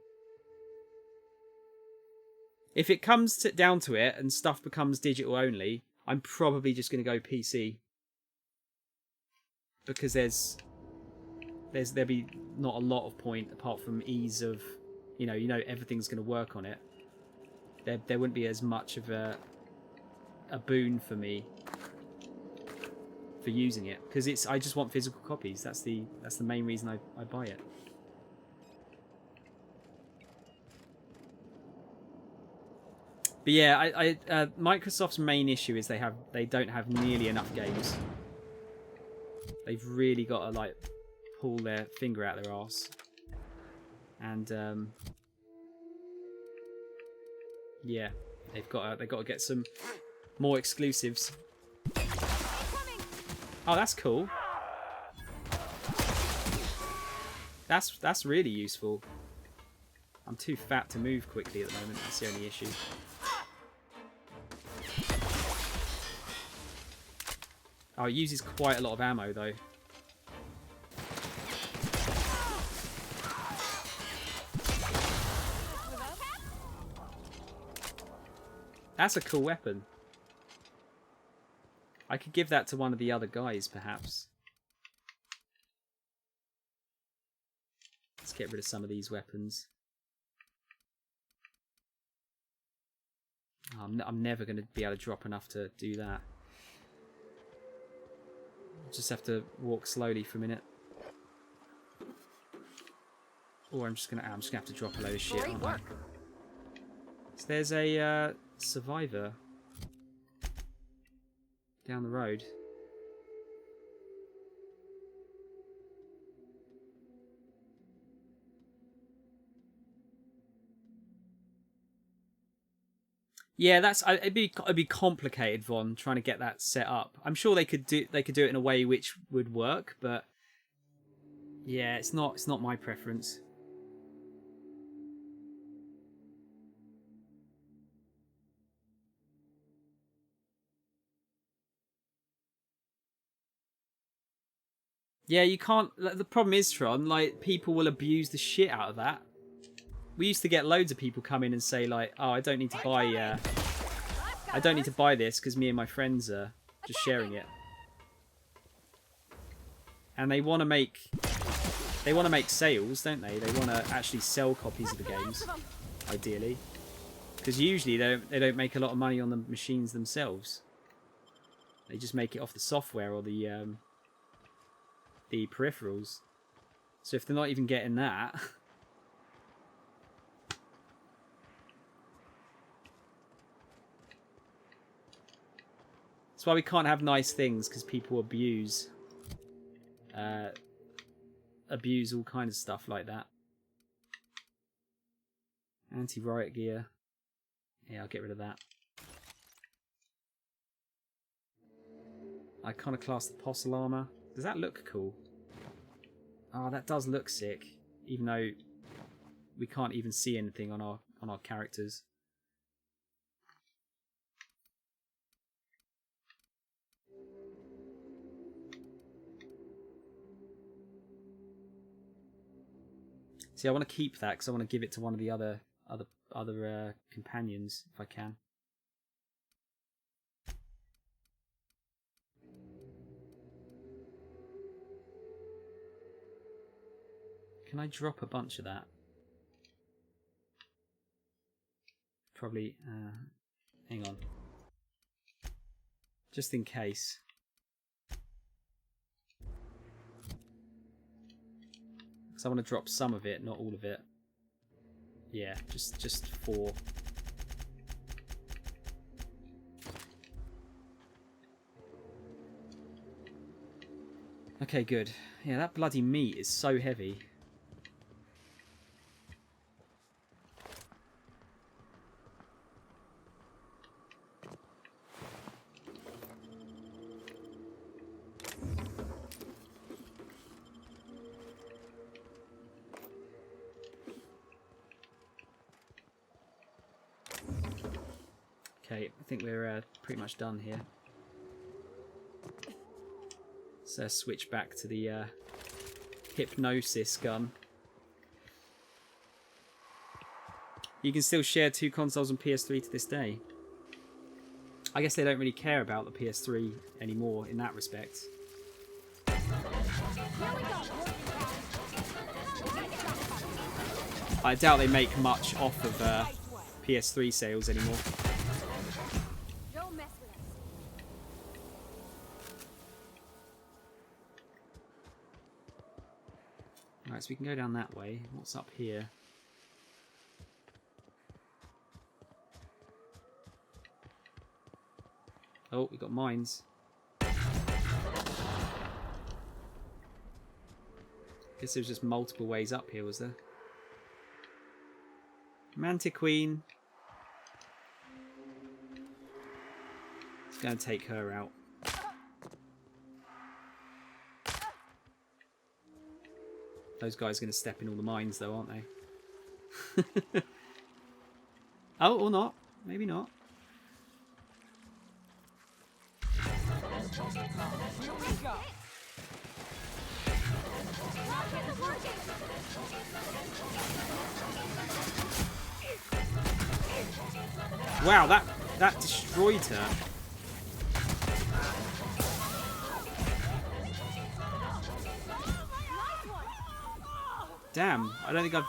If it comes down to it and stuff becomes digital only, I'm probably just going to go PC. Because there'll be not a lot of point apart from ease of, you know everything's going to work on it. There wouldn't be as much of a boon for me for using it, because I just want physical copies. That's the main reason I buy it. But yeah, Microsoft's main issue is they don't have nearly enough games. They've really got to pull their finger out their arse, and yeah, they've got to get some more exclusives. Oh, that's cool. That's really useful. I'm too fat to move quickly at the moment. That's the only issue. Oh, it uses quite a lot of ammo though. That's a cool weapon. I could give that to one of the other guys, perhaps. Let's get rid of some of these weapons. Oh, I'm never going to be able to drop enough to do that. Just have to walk slowly for a minute. Or I'm just gonna have to drop a load of shit, aren't I? So there's a survivor down the road. Yeah, it'd be complicated, Von, trying to get that set up. I'm sure they could do it in a way which would work, but yeah, it's not my preference. Yeah, you can't. The problem is, Tron, people will abuse the shit out of that. We used to get loads of people come in and say "Oh, I don't need to buy this because me and my friends are just sharing it." And they want to make sales, don't they? They want to actually sell copies of the games, ideally, because usually they don't make a lot of money on the machines themselves. They just make it off the software or the peripherals. So if they're not even getting that. why we can't have nice things, because people abuse all kinds of stuff like that. Anti-riot gear. Yeah, I'll get rid of that. Iconoclast apostle armor. Does that look cool? Oh, that does look sick. Even though we can't even see anything on our characters. See, I want to keep that because I want to give it to one of the other companions if I can. Can I drop a bunch of that? Probably. Hang on. Just in case. Because I want to drop some of it, not all of it. Yeah, just 4. Okay, good. Yeah, that bloody meat is so heavy. Okay, I think we're pretty much done here. Let's switch back to the hypnosis gun. You can still share 2 consoles on PS3 to this day. I guess they don't really care about the PS3 anymore in that respect. I doubt they make much off of PS3 sales anymore. Right, so we can go down that way. What's up here? Oh, we got mines. Guess there's just multiple ways up here, was there? Mantic Queen. It's going to take her out. Those guys are going to step in all the mines, though, aren't they? Oh, or not. Maybe not. Here we go. Wow, that destroyed her. Damn, I don't think I've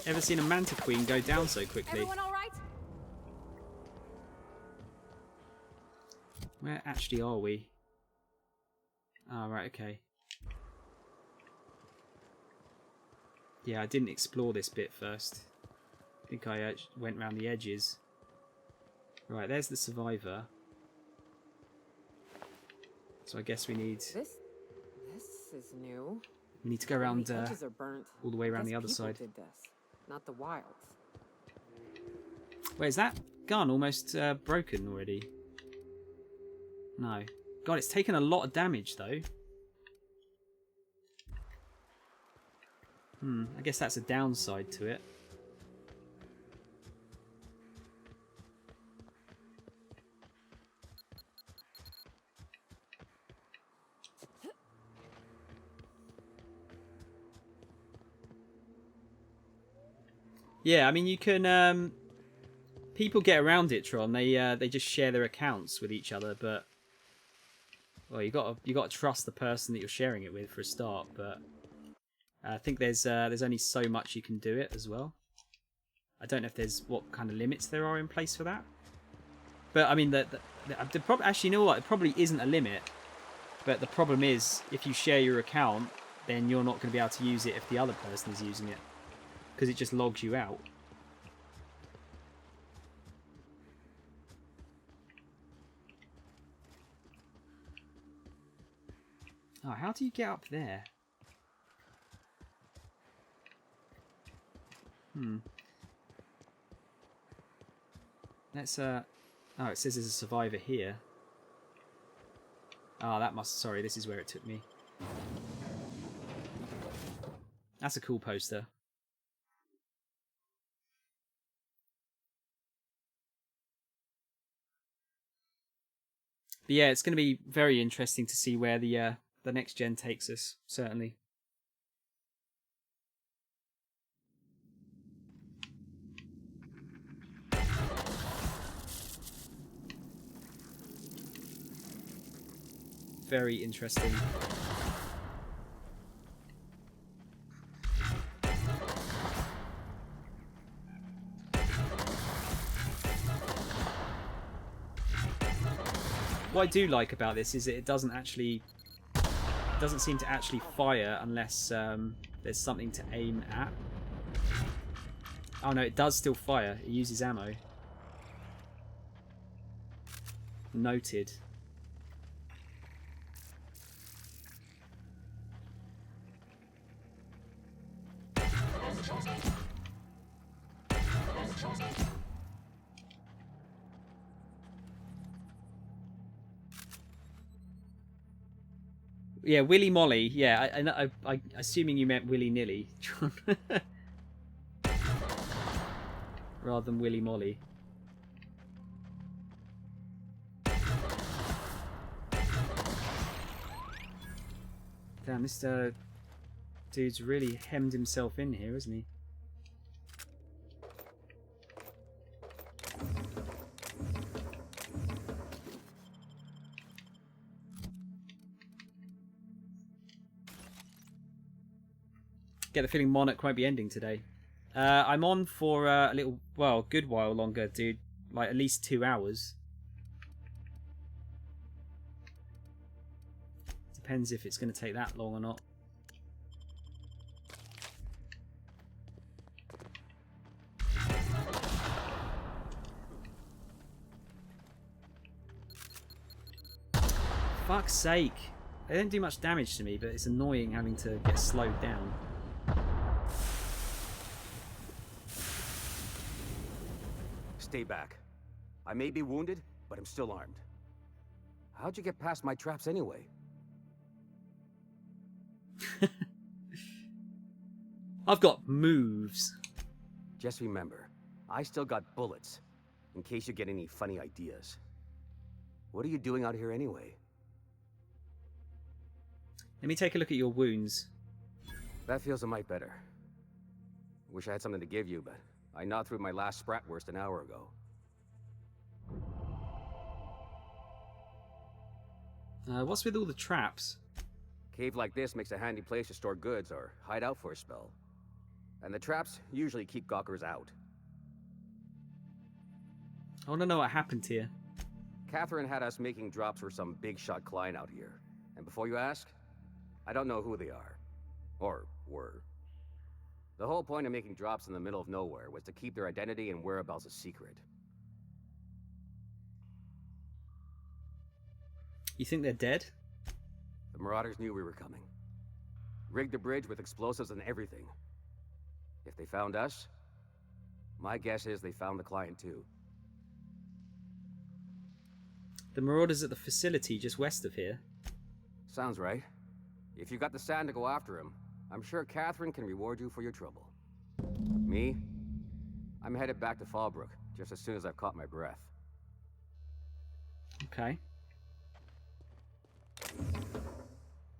ever seen a Manta Queen go down so quickly. Everyone all right? Where actually are we? Oh, right, okay. Yeah, I didn't explore this bit first. I think I went round the edges. Right, there's the survivor. So I guess we need... This is new. We need to go around The edges are burnt. all the way around Guess the other people side. did this, not the wilds. Wait, is that gun almost broken already? No. God, it's taken a lot of damage, though. I guess that's a downside to it. Yeah, I mean, you can... people get around it, Tron. They just share their accounts with each other, but... Well, you got to trust the person that you're sharing it with for a start, but... I think there's only so much you can do it as well. I don't know if there's what kind of limits there are in place for that. But, I mean, actually, you know what? It probably isn't a limit. But the problem is, if you share your account, then you're not going to be able to use it if the other person is using it. Because it just logs you out. Oh, how do you get up there? Let's oh, it says there's a survivor here. Oh, that must... Sorry, this is where it took me. That's a cool poster. But yeah, it's going to be very interesting to see where the next gen takes us, certainly. Very interesting. What I do like about this is that it doesn't seem to actually fire unless there's something to aim at. Oh no, it does still fire. It uses ammo. Noted. Yeah, willy molly. Yeah, I assuming you meant willy nilly, rather than willy molly. Damn, this dude's really hemmed himself in here, isn't he? Get the feeling Monarch won't be ending today. I'm on for a little, well, good while longer, dude. Like at least 2 hours. Depends if it's going to take that long or not. Fuck's sake. They don't do much damage to me, but it's annoying having to get slowed down. Stay back. I may be wounded, but I'm still armed. How'd you get past my traps anyway? I've got moves. Just remember, I still got bullets, in case you get any funny ideas. What are you doing out here anyway? Let me take a look at your wounds. That feels a mite better. Wish I had something to give you, but I gnawed through my last Spratwurst an hour ago. What's with all the traps? Cave like this makes a handy place to store goods or hide out for a spell. And the traps usually keep gawkers out. I want to know what happened here. Catherine had us making drops for some big shot client out here. And before you ask, I don't know who they are. Or were. The whole point of making drops in the middle of nowhere was to keep their identity and whereabouts a secret. You think they're dead? The Marauders knew we were coming. Rigged the bridge with explosives and everything. If they found us, my guess is they found the client too. The Marauders at the facility just west of here. Sounds right. If you got the sand to go after him, I'm sure Catherine can reward you for your trouble. Me? I'm headed back to Fallbrook just as soon as I've caught my breath. Okay.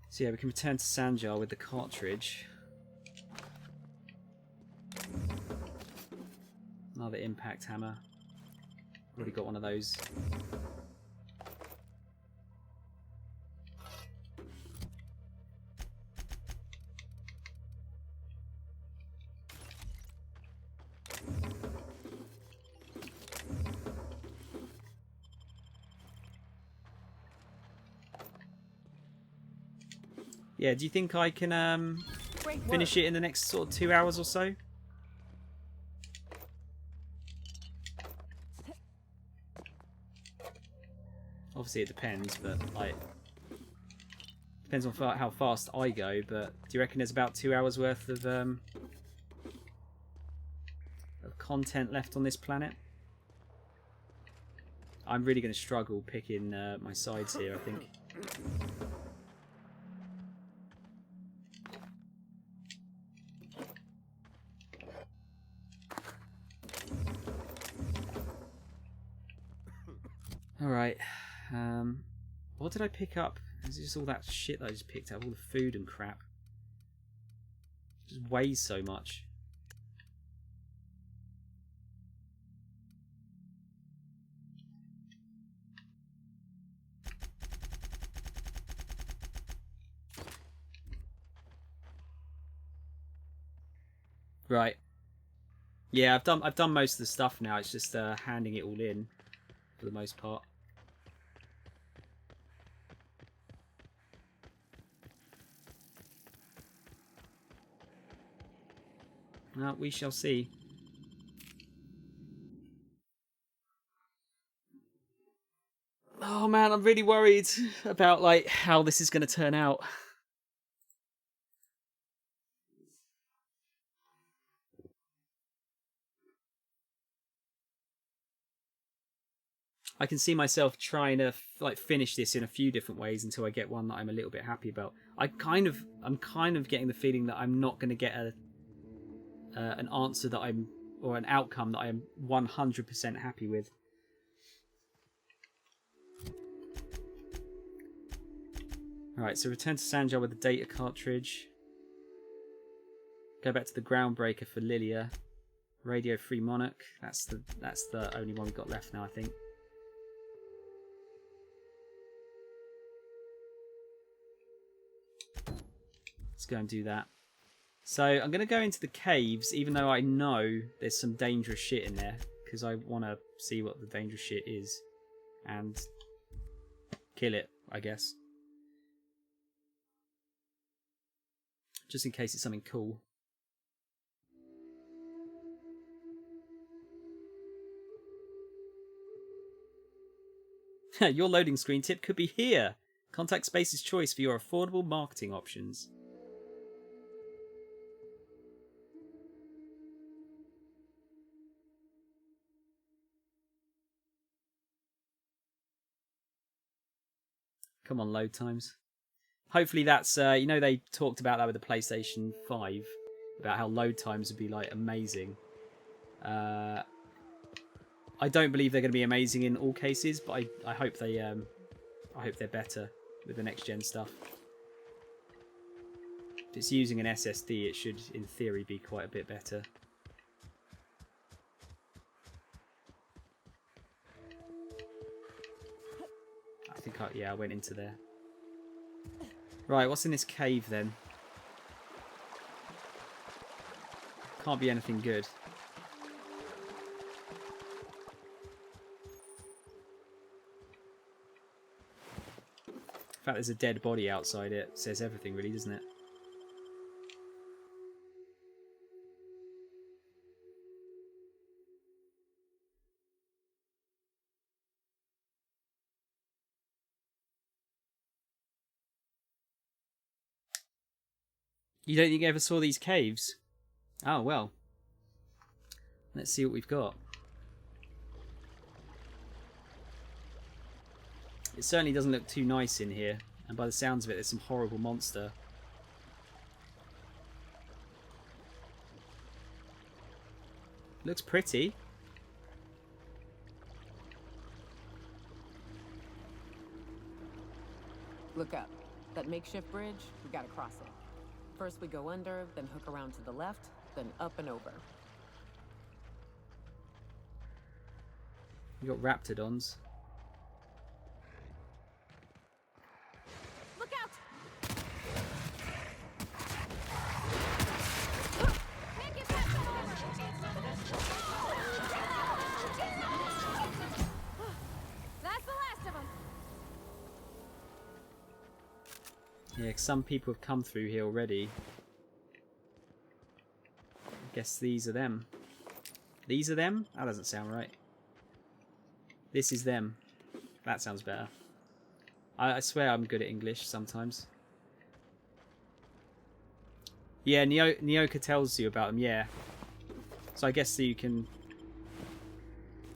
So yeah, we can return to Sandjar with the cartridge. Another impact hammer. Already got one of those. Yeah, do you think I can finish it in the next sort of 2 hours or so? Obviously it depends, but like Depends on how fast I go, but do you reckon there's about 2 hours worth of content left on this planet? I'm really going to struggle picking my sides here, I think. Alright. What did I pick up? Is it just all that shit that I just picked up? All the food and crap. It just weighs so much. Right. Yeah, I've done most of the stuff now. It's just handing it all in for the most part. No, we shall see. Oh man, I'm really worried about like how this is going to turn out. I can see myself trying to like finish this in a few different ways until I get one that I'm a little bit happy about. I'm kind of getting the feeling that I'm not going to get an answer that or an outcome that I am 100% happy with. Alright, so return to Sanjar with the data cartridge. Go back to the Groundbreaker for Lilia. Radio Free Monarch. That's the only one we've got left now, I think. Let's go and do that. So I'm going to go into the caves, even though I know there's some dangerous shit in there, because I want to see what the dangerous shit is and kill it, I guess. Just in case it's something cool. Your loading screen tip could be here. Contact Space's choice for your affordable marketing options. Come on, load times. Hopefully that's, you know, they talked about that with the PlayStation 5, about how load times would be, like, amazing. I don't believe they're going to be amazing in all cases, but I hope they're better with the next-gen stuff. If it's using an SSD, it should, in theory, be quite a bit better. I think, yeah, I went into there. Right, what's in this cave then? Can't be anything good. In fact, there's a dead body outside it. Says everything, really, doesn't it? You don't think you ever saw these caves? Oh, well. Let's see what we've got. It certainly doesn't look too nice in here. And by the sounds of it, there's some horrible monster. Looks pretty. Look up. That makeshift bridge, we gotta cross it. First we go under, then hook around to the left, then up and over. You got raptidons. Look out! Can't get past them over. That's the last of them. Yeah, some people have come through here already. I guess these are them. These are them? That doesn't sound right. This is them. That sounds better. I swear I'm good at English sometimes. Yeah, Nyoka tells you about them, yeah. So I guess you can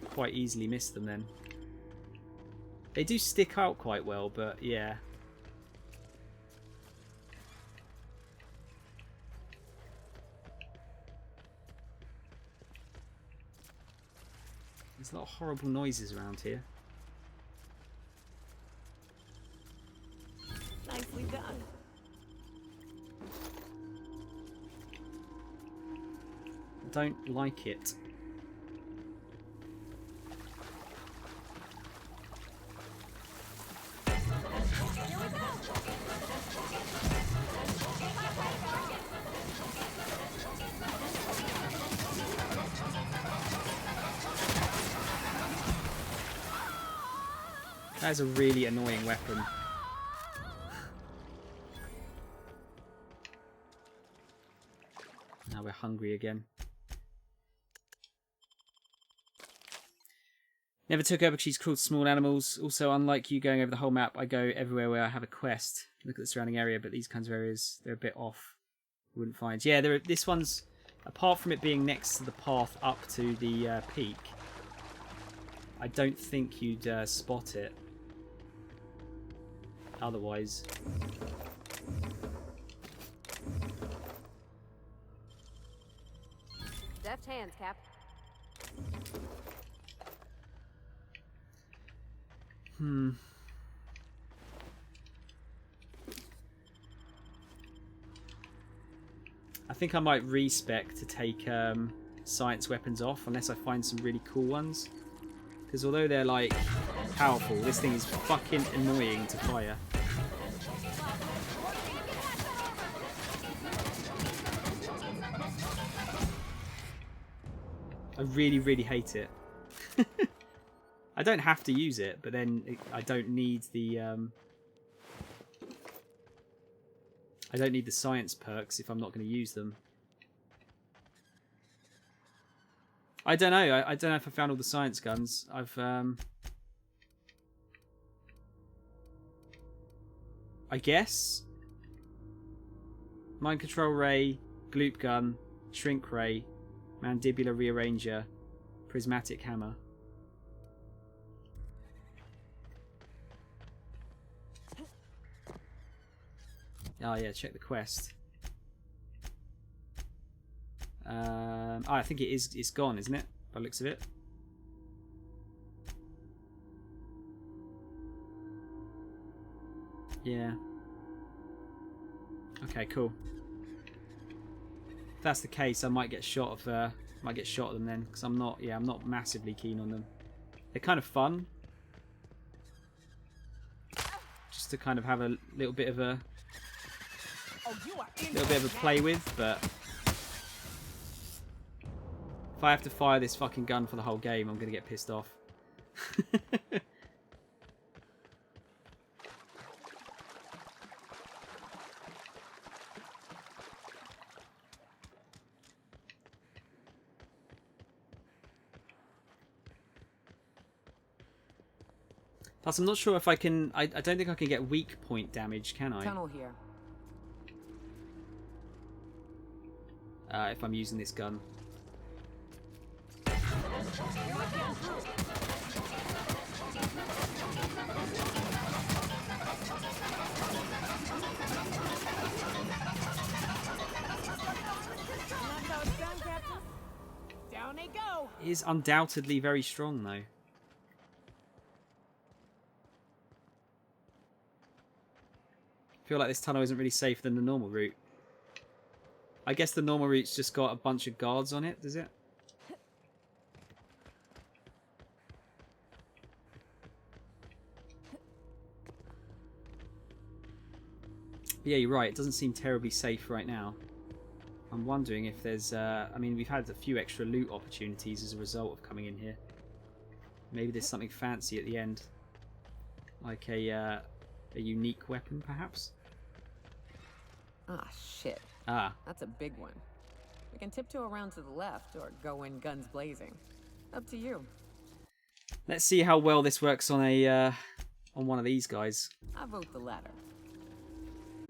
quite easily miss them then. They do stick out quite well, but yeah. There's a lot of horrible noises around here. Nicely done. I don't like it. That is a really annoying weapon. Now we're hungry again. Never took her because she's cruel to small animals. Also, unlike you going over the whole map, I go everywhere where I have a quest. Look at the surrounding area, but these kinds of areas, they're a bit off. Wouldn't find. Yeah, this one's, apart from it being next to the path up to the peak, I don't think you'd spot it. Otherwise. Deft hands, Cap. I think I might respec to take science weapons off, unless I find some really cool ones. Because although they're like powerful, this thing is fucking annoying to fire. I really, really hate it. I don't have to use it, but then I don't need the science perks if I'm not going to use them. I don't know. I don't know if I found all the science guns. I guess mind control ray, gloop gun, shrink ray, mandibular rearranger, prismatic hammer. Oh yeah, check the quest. I think it's gone, isn't it? By the looks of it. Yeah. Okay, cool. If that's the case, I might get shot of them then, because I'm not massively keen on them. They're kind of fun, just to kind of have a little bit of a play with, but if I have to fire this fucking gun for the whole game, I'm gonna get pissed off. Plus, I'm not sure if I can. I don't think I can get weak point damage, can I? Tunnel here. If I'm using this gun. Down they go. It is undoubtedly very strong, though. I feel like this tunnel isn't really safer than the normal route. I guess the normal route's just got a bunch of guards on it, does it? Yeah, you're right. It doesn't seem terribly safe right now. I'm wondering if there's... I mean, we've had a few extra loot opportunities as a result of coming in here. Maybe there's something fancy at the end. Like a unique weapon, perhaps? Ah, shit. Ah. That's a big one. We can tiptoe around to the left or go in guns blazing. Up to you. Let's see how well this works on a on one of these guys. I vote the latter.